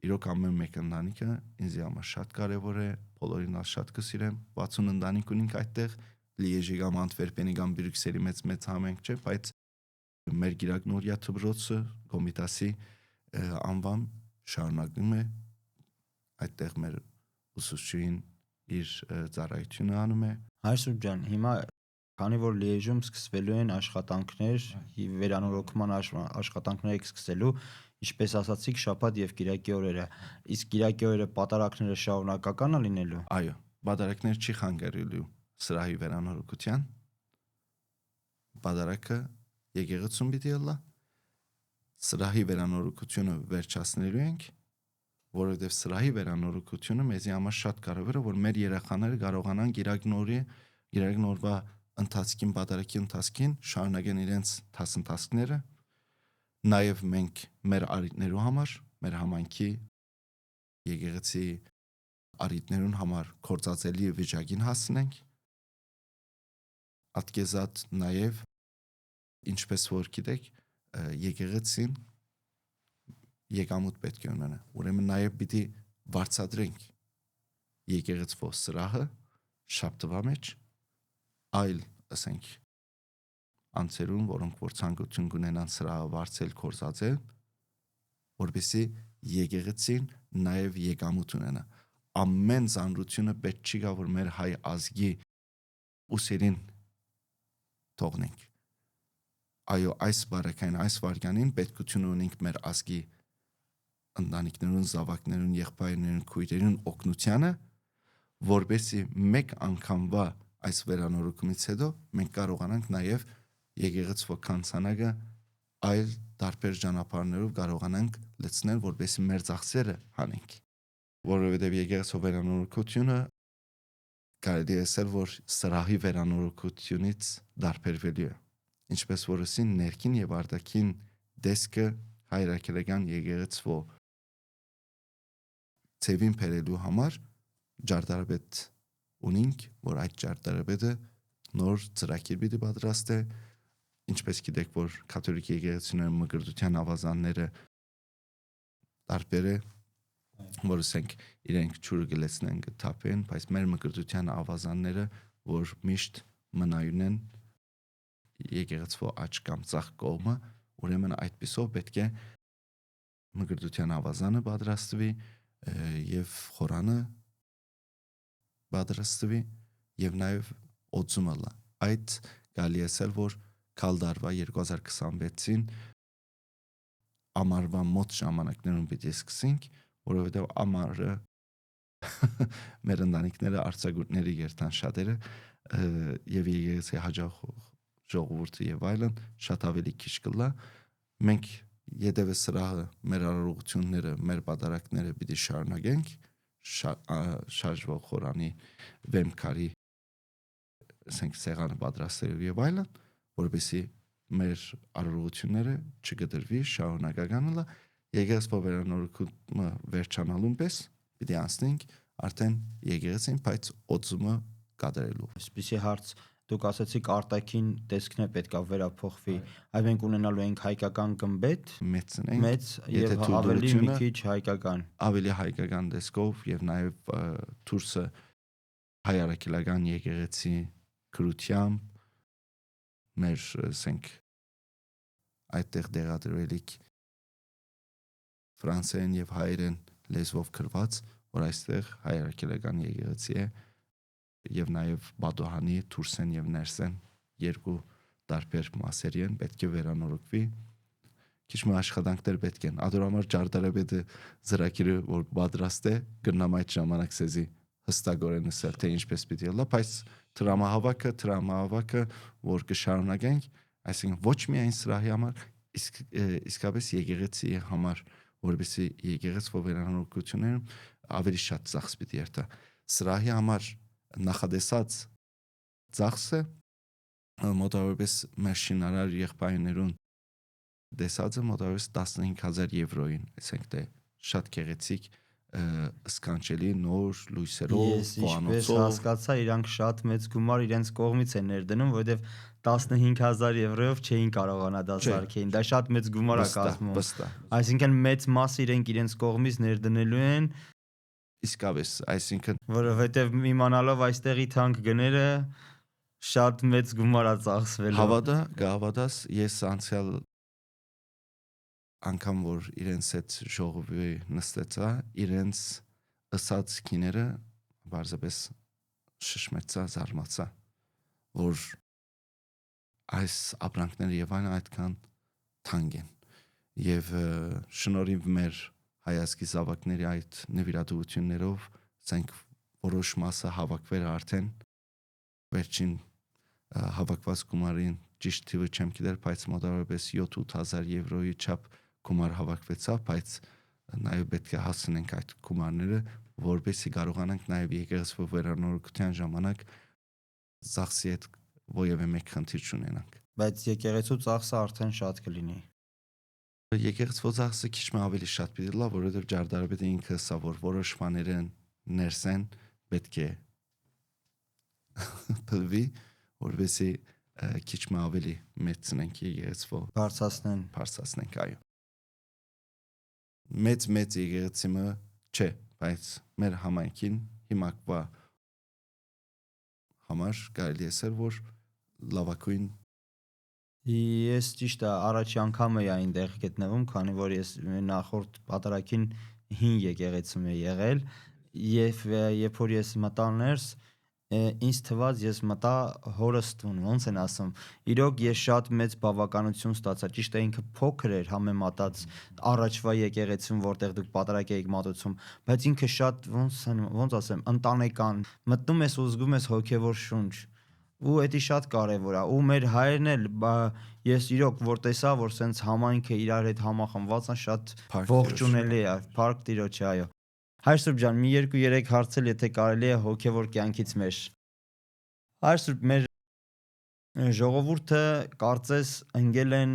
իրոք ամեն մեկ ընտանիքը ինձ համար շատ կարեւոր է, բոլորին շատ կսիրեմ, 60 ընտանիք ունենք այդտեղ, Լիեժի կամ Անտվերպենի կամ Բրյուսելի մեծ համայնք չէ, բայց մեր Գիրագնորիա դպրոցը Կոմիտասի անվան շարունակում է այդտեղ մեր ուսուցչուհին իր ծառայությունը անում է։ Հայր Սուրբ ջան, հիմա քանի որ Լիեժում սկսվելու են աշխատանքներ, վերանորոգման աշխատանքները սկսելու, ինչպես ասացիք, շաբաթ եւ կիրակի օրերը, իսկ կիրակի օրերը պատարակները շարունակական է լինելու։ Այո, բադարակներ չի խանգարելու սրահի վերանորոգության։ Բադարակը եկեղեցում պիտի ելա։ Սրահի վերանորոգությունը վերջացնելու ենք, որովհետև սրահի վերանորոգությունը մեզի համար շատ կարևոր է, որ մեր երեխաները կարողանան գիրագնորվա ընթացքին, բադարակի ընթացքին շարունակեն իրենց դասընթացները, նաև մենք մեր առիթներու համար, մեր համայնքի եկեղեցի առիթներուն համար կործածելի վիճակին հասնենք, ատկեզատ նաև ինչպես որ գիտեք, եկեղեցին եկամուտ պետք է ունենա, ուրեմն նաև պիտի վարձատրենք եկեղեցվո սրահը շաբթվա մեջ, այլ ասենք անձերուն, որոնք որ ցանկություն կունենան սրահը վարձել կորզածել, որպեսզի եկեղեցին նաև եկամուտ ունենա։ Ամեն ծանրությունը պետք չի գա, որ մեր հայ ազգի ուսերին թողնենք։ Այո, այս բարեկային, այս վարքյանին պետքություն ունենք մեր ազգի ընտանիքներուն, զավակներուն, եղբայրներուն, քույրերուն օգնությանը, որպեսզի մեկ անգամվա այս վերանորոգումից հետո մենք կարողանանք նաև եկեղեցվո կանցանակը այլ տարբեր ճանապարհներով կարողանանք լցնել, որպեսզի մեր ծախսերը հանենք, որովհետև եկեղեցու վերանորոգությունը կարելի է ասել, որ սրահի վերանորոգությունից տարբերվելու է, ինչպես որ ասին ներքին եւ արտաքին դեսկը հայրաքելական եկեղեցվո ծևին բերելու համար ջարդարբետ ունենք, որ այդ ջարդարբետը նոր ծրագիր պիտի պատրաստե, ինչպես գիտեք, որ կաթոլիկ եկեղեցիները մկրտության ավազանները տարբեր է, որ ասենք իրենք ջուրը գլեցնեն կթափեն, բայց մեր մկրտության ավազանները, որ միշտ մնայուն են եկեղեցվո աջ կամ ցախ կողմը, ուրեմն այդպիսով պետք է մկրտության ավազանը պատրաստվի եւ խորանը պատրաստվի եւ նաեւ օծումը լա։ Այդ գալի ասել, որ կալդարվա 2026-ին ամառվա մոտ ժամանակներում պիտի սկսենք, որովհետեւ ամառը մեր ընտանիքները արձակուրդների երթան շատերը եւ եկեղեցի հաջող ժողովուրդը եւ այլն շատ ավելի քիչ կլա։ Մենք յետևե սրահը մեր արարողությունները, մեր պատարակները պիտի շարունակենք շարժվող խորանի վեմքարի ասենք սեղանը պատրաստելով եւ այլն, որովհետեւ մեր արարողությունները չգդրվի շարունակական լա եկեղեցու վերանորոգումը վերջանալուն պես պիտի անցնենք արդեն եկեղեցին, բայց օծումը կատարելու։ Այսպեսի հարց դուք ասացիք արտաքին տեսքն է պետքա վերափոխվի, այլ մենք ունենալու ենք հայկական գմբեթ, մեծ եւ ավելի մի քիչ հայկական։ Ավելի հայկական տեսքով եւ նաեւ դուրսը հայարակելական եկեղեցի քրությամբ մեր ասենք այդտեղ դեղադրվելիք ֆրանսերեն եւ հայերեն լեզվով գրված, որ այստեղ հայարակելական եկեղեցի է եւ նաեւ Բադոհանի դուրսեն եւ ներսեն երկու տարբեր մասերի են պետք է վերանորոգվի։ Քիչ մի աշխատանքներ պետք են։ Ադորամար ջարդարաբեդը ծրագիրը որ պատրաստ է, գնամ այդ ժամանակ սեզի հստակորեն ասել թե ինչպես պիտի լա, բայց տրամահավաքը, որ կշարունակենք, այսինքն ոչ միայն սրահի համար, իսկապես եկեղեցի համար, որովհետեւ եկեղեցու վերանորոգություններում ավելի շատ ծախս պիտի երթա։ Սրահի համար նախադեսած ծախսը մոտավորապես մեր շինարար եղբայրներուն դեսածը մոտավորապես 15,000 եվրոին, ասենք թե շատ գեղեցիկ սկանչելի նոր լույսերով, Ես ինչպես խոհանոցով, հասկացա, իրանք շատ մեծ գումար իրենց կողմից են ներդնում, որովհետև 15,000 եվրոյով չէին կարողանա դա Չէ։ սարքեին։ Դա շատ մեծ գումար է կազմում։ վստահ։ Այսինքն մեծ մասը իրենց կողմից ներդնելու են, Իսկապես, այսինքն որովհետև իմանալով այստեղի թանկ գները շատ մեծ գումար է ծախսվելու։ գավադաս ես անցյալ անգամ որ իրենց այդ ժողովի նստեցա, իրենց ըսած քիները բարձրապես շշմեցա, զարմացա, որ այս ապրանքները եւ այն այդքան թանկ են եւ շնորհիվ մեր հայացքի զավակների այդ նվիրատվություններով ցենք որոշ մասը հավաքվել արդեն վերջին հավաքված գումարին ճիշտ թիվը չեմ գիտեր, բայց մոտավորապես 7-8,000 եվրոյի չափ գումար հավաքվեցավ, բայց նաեւ պետք է հասցնենք այդ գումարները, որպեսզի կարողանանք նաեւ եկեղեցու վերանորոգության ժամանակ ծախսի հետ ովևէ մեկ խնդիր չունենանք։ Բայց եկեղեցու ծախսը արդեն շատ կլինի։ Եկեղեցու ծախսը քիչ մ ավելի շատ պիտի լա, որովհետեւ Ջարդարապետը ինքը ասա, որ որոշ բաները ներսեն պետք է փլվի, որովհետեւ քիչ մ ավելի մեծնենք եկեղեցու բարձրացնենք, այո։ Մեծ եկեղեցիմը չէ, բայց մեր համայնքին հիմակվա համար կարելի է ասել, որ լավագույն Ես ճիշտ է, առաջի անգամ էի այնտեղ գտնվում, քանի որ ես նախորդ պատարագին 5 եկեղեցում եմ եղել, եւ երբ որ ես մտա ներս, ինձ թվաց ես մտա հորս տուն, ոնց են ասում։ Իրոք ես շատ մեծ բավականություն ստացա, ճիշտ է ինքը փոքր էր համեմատած առաջվա եկեղեցուն, որտեղ դուք պատարագ էիք մատուցում, բայց ինքը շատ ոնց ասեմ, ընտանեկան, մտնում ես ու զգում ես հոգևոր շունչ։ Ու դա շատ կարևոր է։ Ու մեր հայրն էլ ես իրոք որ տեսա, որ սենց համայնքը իրար հետ համախմբված է, շատ Փառք ողջունելի է, փառք Տիրոջի, այո։ Հայր Սուրբ ջան, մի 2-3 հարցել, եթե կարելի է հոգևոր կյանքից մեր։ Հայր Սուրբ, մեր ժողովուրդը կարծես ընկել են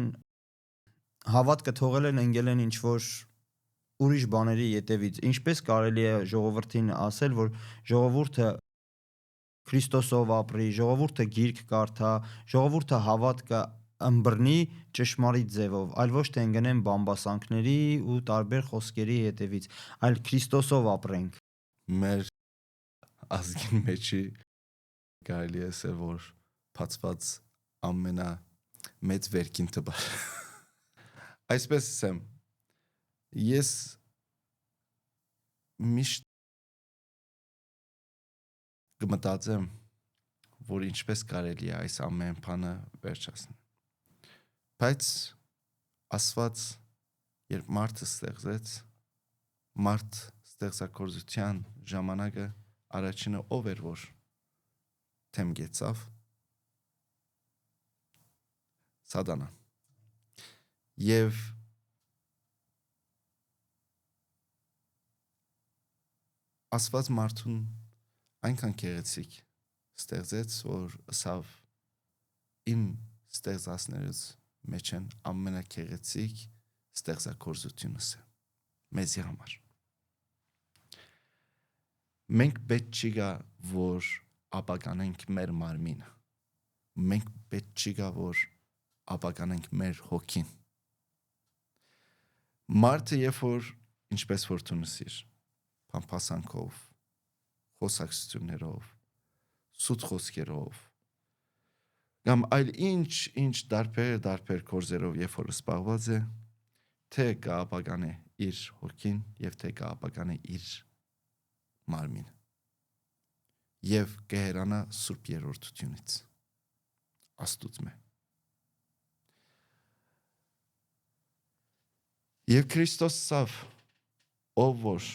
հավատքը թողել են, ընկել են ինչ որ ուրիշ բաների ետևից։ Ինչպես կարելի է ժողովրդին ասել, որ ժողովուրդը Քրիստոսով ապրի, ժողովուրդը գիրք կարդա, ժողովուրդը հավատքը ըմբռնի ճշմարիտ ձևով, այլ ոչ թե ընկնեն բամբասանքների ու տարբեր խոսքերի հետևից, այլ Քրիստոսով ապրենք։ մեր ազգին մեջի կարելի է ասել, որ բացված ամենամեծ վերքին տբար։ Այսպես ասեմ, ես միշտ կմտածեմ, որ ինչպես կարելի է այս ամեն բանը վերջացնել։ Բայց Աստված երբ մարդը ստեղծեց, մարդ ստեղծագործության ժամանակը առաջինը ով էր, որ թեմ գեցավ, Սատանան։ Եվ Աստված մարդուն այնքան գեղեցիկ ստեղծեց, որ ասավ իմ ստեղծածներից մեջ են ամենագեղեցիկ ստեղծագործությունս է մեզի համար։ Մենք պետք չի գա, որ ապականենք մեր մարմինը։ Մենք պետք չի գա, որ ապականենք մեր հոգին։ Մարդը երբ որ ինչպես որ դունսիր, փամփասանքով, խոսակցություններով, սուտ խոսքերով, կամ այլ ինչ դարբեր կորձերով երբ որ սպաղված է, թե կապականե իր հոգին և թե կապականե իր մարմին և կհերանա սուրբ երորդությունից, աստուծմ է։ Եվ Քրիստոս սավ, ով որ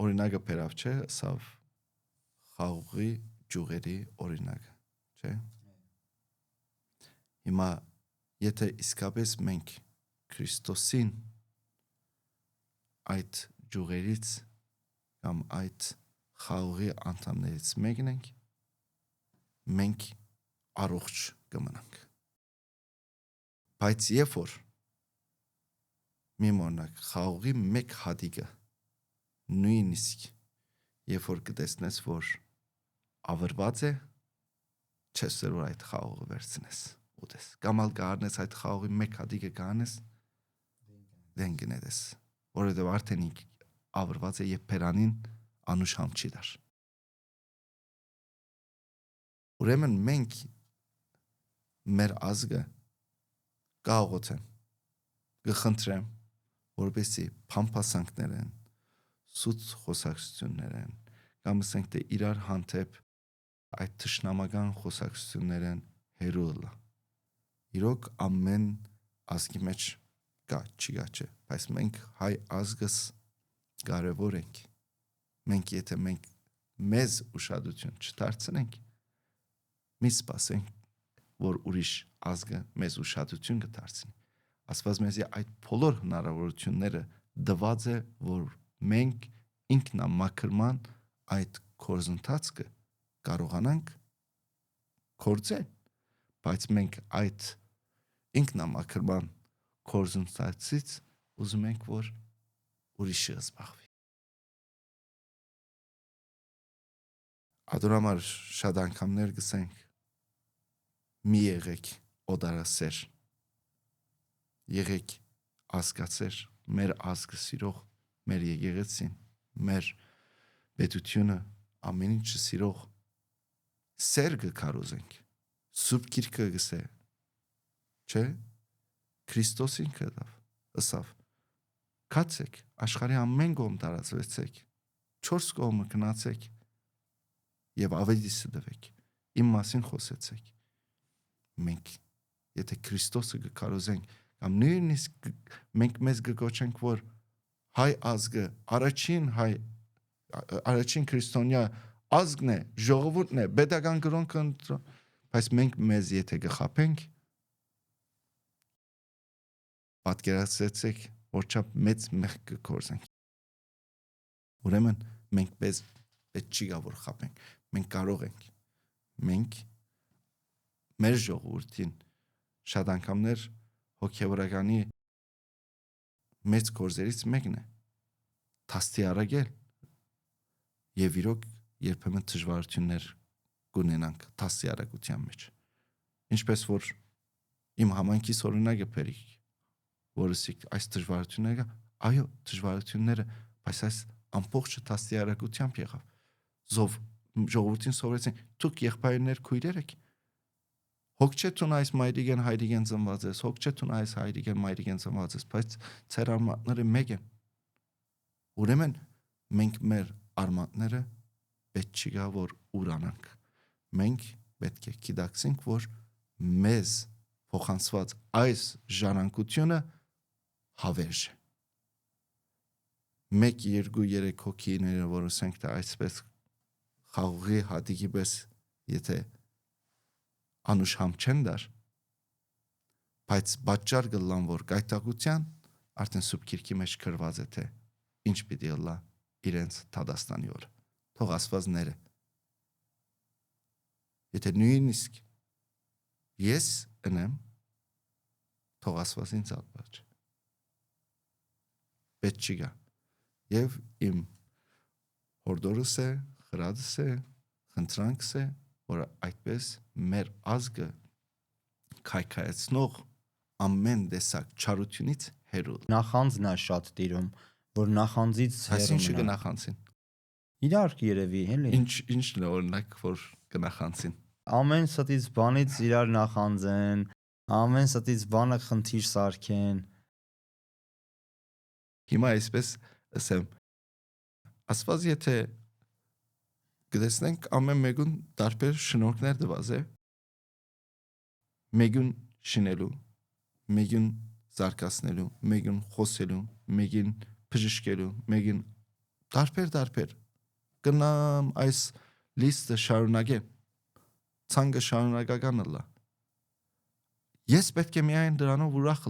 օրինակը բերավ չէ, սավ խաղողի ջուղերի օրինակը, չէ։ Հիմա եթե իսկապես մենք Քրիստոսին այդ ջուղերից կամ այդ խաղողի անդամներից մեկն ենք, մենք առողջ կմնանք։ Բայց երբ որ մի մոնակ խաղողի մեկ հատիկը նույնիսկ երբ որ կտեսնես, որ ավրված է, չես որ այդ խաղողը վերցնես ուտես։ Կամ ալ կառնես այդ խաղողի մեկ հատիկը կանես, դեն գնես, որովհետև արդեն ավրված է եւ բերանին անուշ համ չի դար։ Ուրեմն մենք մեր ազգը կաղոթեմ, կխնդրեմ, որպեսզի փամփասանքներ են, սուտ խոսակցություններ են, կամ ասենք թե իրար հանդեպ այդ թշնամական խոսակցություններ են հերու լա։ Իրոք ամեն ազգի մեջ կա, չի գա չէ, բայց մենք հայ ազգս կարևոր ենք։ Մենք եթե մենք մեզ ուշադրություն չդարձնենք, մի սպասենք, որ ուրիշ ազգը մեզ ուշադրություն կդարձնի։ Աստված մեզի այդ բոլոր հնարավորությունները տված է, որ մենք ինքնամաքրման այդ կորզընթացքը կարողանանք կործել, բայց մենք այդ ինքնամաքրման կորզընթացից ուզում ենք, որ ուրիշը զբաղվի։ Ադորամար շատ անգամներ գսենք, մի եղեք օդարասեր, եղեք ազգացեր, մեր ազգը սիրող, մեր եկեղեցին, մեր պետությունը, ամեն ինչը սիրող, սեր կքարոզենք, սուրբ գիրքը գսե, չէ, Քրիստոսին կդավ, ըսավ, կացեք, աշխարհի ամեն կողմ տարածվեցեք, 4 կողմը գնացեք եւ ավելի սդվեք, իմ մասին խոսեցեք։ Մենք եթե Քրիստոսը կքարոզենք, կամ նույնիսկ մենք մեզ կգոչենք, որ հայ ազգը առաջին քրիստոնյա ազգն է, ժողովուրդն է, պետական կրոնքը, բայց մենք մեզ եթե կխաբենք, պատկերացրեցեք, որչափ մեծ մեղք կկործենք։ Ուրեմն մենք պետք չի գա որ խաբենք, մենք կարող ենք, մենք մեր ժողովրդին շատ անգամներ հոգևորականի մեծ գործերից մեկն է թաստի արագել եւ իրոք երբեմն դժվարություններ կունենանք թաստի արագության մեջ, ինչպես որ իմ համայնքից օրինակը բերի, որս այս դժվարությունները, այո, դժվարությունները, բայց այս ամբողջը թաստի արագությամբ եղավ, ժողովրդին սովորեցին, դուք եղբայրներ քույրեր եք, հոգ չէ տուն այս մայրիկեն հայրիկեն ծնված ես, հոգ չէ տուն այս հայրիկեն մայրիկեն ծնված ես, բայց ծեր արմատները մեկ են։ Ուրեմն մենք մեր արմատները պետք չի գա որ ուրանանք։ Մենք պետք է գիտակցենք, որ մեզ փոխանցված այս ժառանգությունը հավերժ է։ 1, 2, 3 հոգիները, որ ասենք թե այսպես խաղողի հատիկի պես եթե անուշ համ չեն դար, բայց պատճառ կլան, որ գայթակղության արդեն սուրբ գիրքի մեջ գրված է, թե ինչ պիտի լա իրենց թադաստանի օրը։ Թող Աստված ները։ Եթե նույնիսկ ես ընեմ, թող Աստված ինձ ալբաջ։ Պետք չի գա։ Եվ իմ հորդորս է, խրատս է, խնդրանքս է, որ այդպես մեր ազգը քայքայեցնող ամեն տեսակ չարությունից հեռու։ Նախանձն է շատ տիրում, որ նախանձից Այս ինչը կնախանցին։ Իրար երևի, էլի։ Ինչն է օրինակ, որ կնախանցին։ Ամեն ստից բանից իրար նախանձեն, ամեն ստից բանը խնդիր սարքեն։ Հիմա այսպես ասեմ, Աստված եթե գտեսնենք ամեն մեկուն տարբեր շնորհքներ տված է, մեկուն շինելու, մեկուն զարգացնելու, մեկուն խոսելու, մեկին բժշկելու, մեկին Դարբեր գնամ այս լիստը շարունակեմ, ցանկը շարունակական լա։ Ես պետք է միայն դրանով ուրախ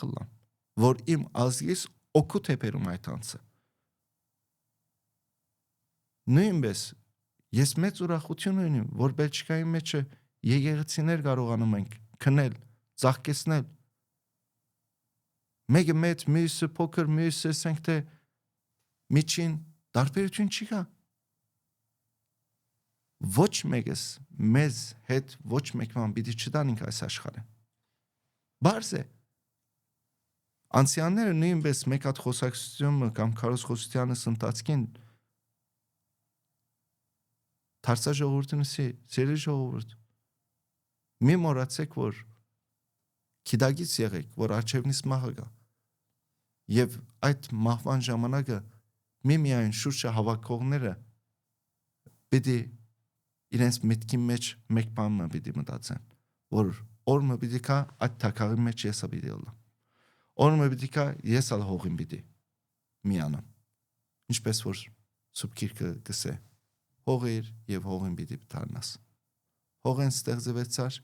լամ, որ իմ ազգիս օգուտ է բերում այդ անձը։ Նույնպես ես մեծ ուրախություն ունեմ, որ Բելգիկայի մեջը եկեղեցիներ կարողանում ենք քնել, ծաղկեցնել։ Մեկը մեծ, մյուսը փոքր, մյուսը ասենք թե միջին տարբերություն չի կա։ Ոչ մեկս մեզ հետ ոչ մեկման պիտի չտանենք այս աշխարհը։ Բարձ է։ Անցյալները նույնպես մեկ հատ խոսակցությունը կամ քարոզխոսությանս ընթացքին Թարսաժողովուրդնսի սերի ժողովուրդ մի մոռացեք, որ քիդագից եղեք, որ արջևնից մահը գա։ Եվ այդ մահվան ժամանակը միայն շուրջը հավաքողները պիտի իրենց մտքի մեջ մեկ բանը պիտի մտածեն, որ օրը պիտի կա այդ թակաղի մեջ եսա պիտի լա։ Օրը պիտի կա ես ալ հողին պիտի միանամ։ Ինչպես որ Սուրբ Գիրքը գսե, հողեր եւ հողին պիտի դառնաս։ Հողեն ստեղծվեցար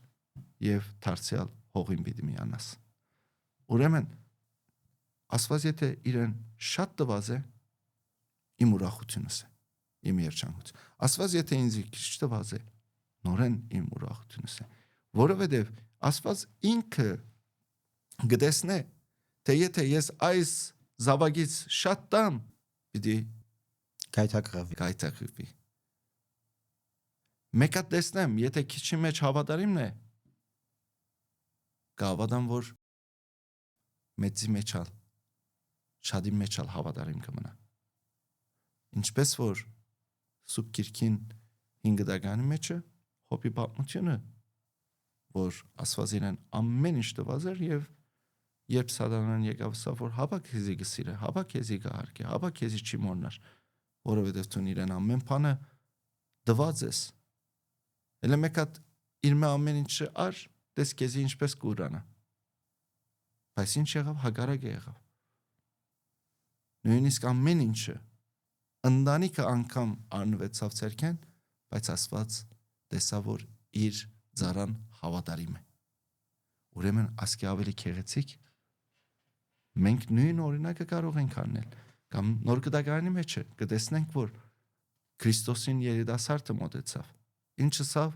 եւ դարձյալ հողին պիտի միանաս։ Ուրեմն Աստված եթե իրեն շատ տված է, իմ ուրախությունս է, իմ երջանկություն։ Աստված եթե ինձ քիչ տված է, նորեն իմ ուրախությունս է, որովհետև Աստված ինքը գտեսնե, թե եթե ես այս զավակից շատ տամ, պիտի գայթակղվի։ Մեկը տեսնեմ, եթե քիչի մեջ հավատարիմն է, կհավատամ, որ մեծի մեջալ, շատի մեջալ հավատարիմ կմնա։ Ինչպես որ Սուրբ Գիրքին 5 դագանի մեջը Հոբի պատմությունը, որ Աստված իրեն ամեն ինչ տված էր եւ երբ Սատանան եկավ սա որ հավա քեզի գսիրե, հավա քեզի գահարկե, հավա քեզի չի մորնար, որովհետեւ դու իրեն ամեն բանը տված ես։ Elə մեկ հատ իր մե ամեն ինչը ար, դες քեզի ինչպես կուրանա։ Բայց ինչ եղավ, հագարակ եղավ։ Նույնիսկ ամեն ինչը ընտանիքը անգամ արնվեցավ ցերքեն, բայց Աստված տեսավ որ իր ծառան հավատարիմ է։ Ուրեմն ասկի ավելի քեղեցիկ մենք նույն օրինակը կարող ենք անել կամ նոր գդականի մեջ կտեսնենք որ Քրիստոսին երիտասարդը մոտեցավ։ Ինչը սավ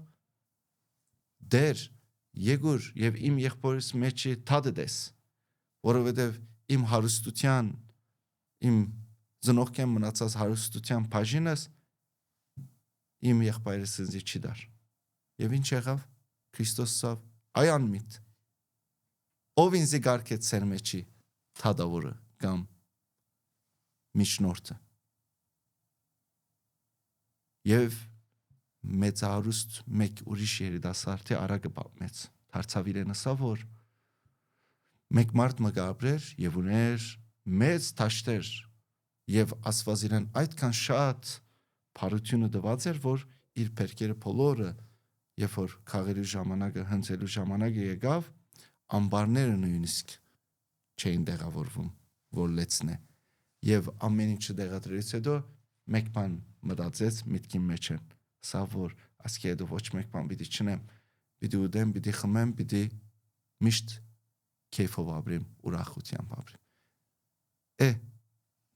դեր Եգուր եւ իմ եղբորս մեջի թադը դես, որովհետեւ իմ հարստության իմ ծնողքեն մնացած հարստության բաժինս իմ եղբայրս ինձ չի դար։ Եվ ինչ եղավ Քրիստոսով այ անմիտ ով ինձ գարկեց սեր մեջի թադավորը կամ միջնորդը եւ մեծ հարուստ մեկ ուրիշ երիտասարդի արագը պատմեց դարձավ իրենսա որ մեկ մարդ մը գաբրեր եւ ուներ մեծ թաշտեր եւ Աստված իրեն այդքան շատ բարությունը տված էր որ իր բերքերը բոլորը երբ որ քաղերի ժամանակը հնձելու ժամանակը եկավ ամբարները նույնիսկ չէին տեղավորվում որ լեցնե եւ ամեն ինչը դեղադրելուց հետո մեկ բան մտածեց միտքի մեջ են սա որ ասկի հետո ոչ մեկ բան պիտի չնեմ պիտի ուդեմ պիտի խմեմ պիտի միշտ քեֆով ապրեմ ուրախությամբ ապրեմ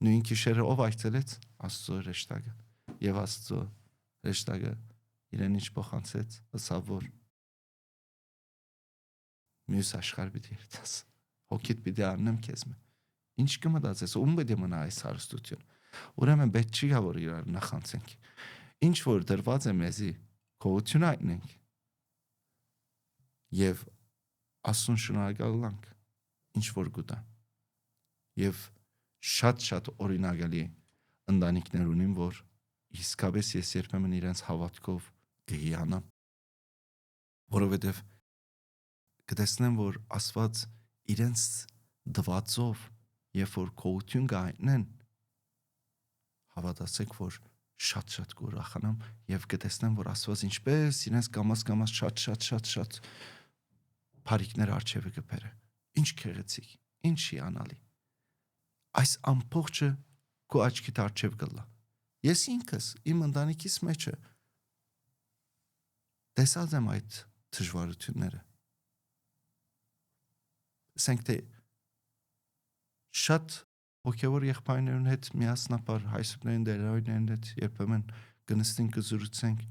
նույն քիշերը ով այցելեց Աստծո հրեշտակը եւ Աստծո հրեշտակը իրեն ինչ փոխանցեց սա որ մյուս աշխարհ պիտի երթաս հոգիդ պիտի առնեմ քեզ ինչ կմտածես ում պետք է մնա այս հարստություն ուրեմն պետք չի գա որ իրար նախանցենք ինչ որ դրված է մեզի գոհություն այտնենք եւ Աստուն շնորհակալ լանք ինչ որ գուտա եւ շատ օրինակալի ընտանիքներ ունին որ իսկապես ես երբեմն իրենց հավատքով գհիանամ որովհետեւ կտեսնեմ որ Աստված իրենց դվածով երբ որ գոհություն գայտնեն հավատացեք որ շատ կուրախանամ եւ կտեսնեմ որ Աստված ինչպես իրենց կամաց շատ բարիկներ արջևը կբերը ինչ քեղեցիկ ինչ հիանալի այս ամբողջը քո աչքի առջև գլա։ Ես ինքս իմ ընտանիքիս մեջը տեսած եմ այդ դժվարությունները։ Ասենք թե շատ հոգևոր եղբայրներուն հետ միասնապար հայրսուբներին դերավորներուն հետ երբեմն կնստենք կզրուցենք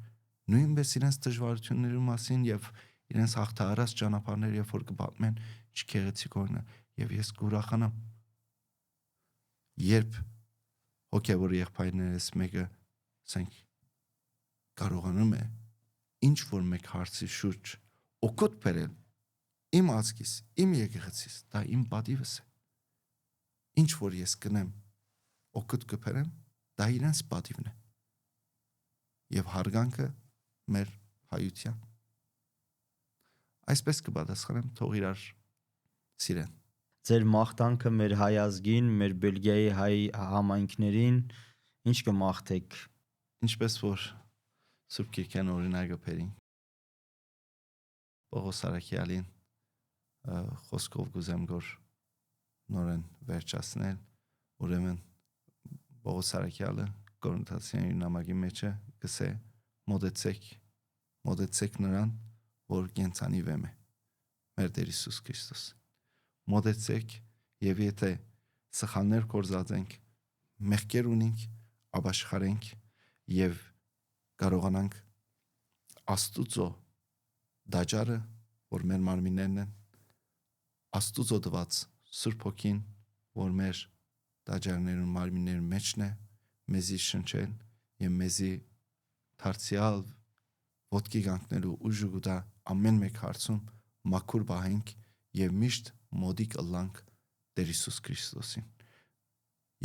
նույնպես իրենց դժվարությունների մասին եւ իրենց հաղթահարած ճանապարհները երբ որ կպատմեն ինչ գեղեցիկ օրն է եւ ես կուրախանամ երբ հոգևոր եղբայրներս մեկը ասենք կարողանում է ինչ որ մեկ հարցի շուրջ օգուտ բերել իմ ազգիս, իմ եկեղեցիս, դա իմ պատիվս է։ Ինչ որ ես կնեմ օգուտ կբերեմ, դա իրենց պատիվն է։ Եվ հարգանքը մեր հայության։ Այսպես կպատասխանեմ, թող իրար սիրեն։ Ձեր մաղթանքը մեր հայ ազգին, մեր Բելգիայի հայ համայնքներին ինչ կմաղթեք։ Ինչպես որ Սուրբ Կիրքյան օրինակը բերին։ Պողոս Արաքյալին խոսքով գուզեմ գոր նորեն վերջացնել, ուրեմն Պողոս Արաքյալը Կորինթացիների նամակի մեջ է գսե մոտեցեք նրան, որ կենցանի վեմ է, մեր Տեր Հիսուս Քրիստոս։ Մոտեցեք եւ եթե սխալներ կորզածենք, մեղքեր ունենք, ապաշխարենք եւ կարողանանք Աստուծո դաջարը, որ մեր մարմիններն են, Աստուծո տված Սուրբ Հոգին, որ մեր դաջարներուն մարմիններուն մեջն է, մեզի շնչել եւ մեզի դարձյալ ոտքի կանգնելու ուժը գտա ամեն մեկ հարցում մաքուր բահենք եւ միշտ մոդիկ ըլլանք Տեր Հիսուս Քրիստոսին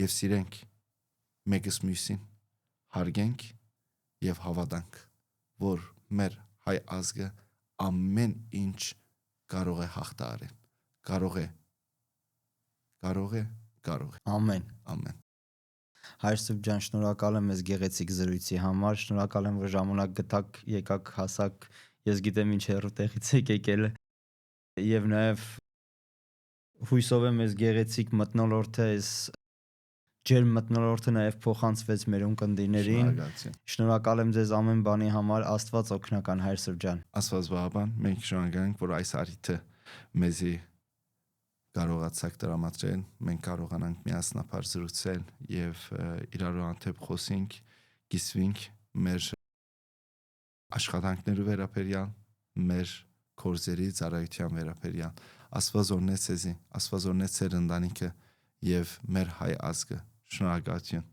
եւ սիրենք մեկս մյուսին, հարգենք եւ հավատանք, որ մեր հայ ազգը ամեն ինչ կարող է հաղթահարել։ Կարող է։ Ամեն։ Ամեն։ Հայր Սուրբ ջան, շնորհակալ եմ ես գեղեցիկ զրույցի համար, շնորհակալ եմ որ ժամանակ գտաք, եկաք, հասաք, ես գիտեմ ինչ հեռու տեղից եք եկել եւ նաեւ հույսով եմ ես գեղեցիկ մթնոլորտը, ես ջերմ մթնոլորտը նաեւ փոխանցվեց մեր ունկնդիրներին։ Շնորհակալ եմ ձեզ ամեն բանի համար, Աստված օգնական Հայր Սուրբ ջան։ Աստված բաբան, մենք շնորհակալ ենք, որ այս արիթը մեզի կարողացաք տրամադրել, մենք կարողանանք միասնապար զրուցել եւ իրարու հանդեպ խոսենք, կիսվենք մեր աշխատանքներու վերաբերյալ, մեր կորձերի ծառայության վերաբերյալ։ Աստված օրհնեց ձեզի, Աստված օրհնեց ձեր ընտանիքը եւ մեր հայ ազգը։ Շնորհակալություն։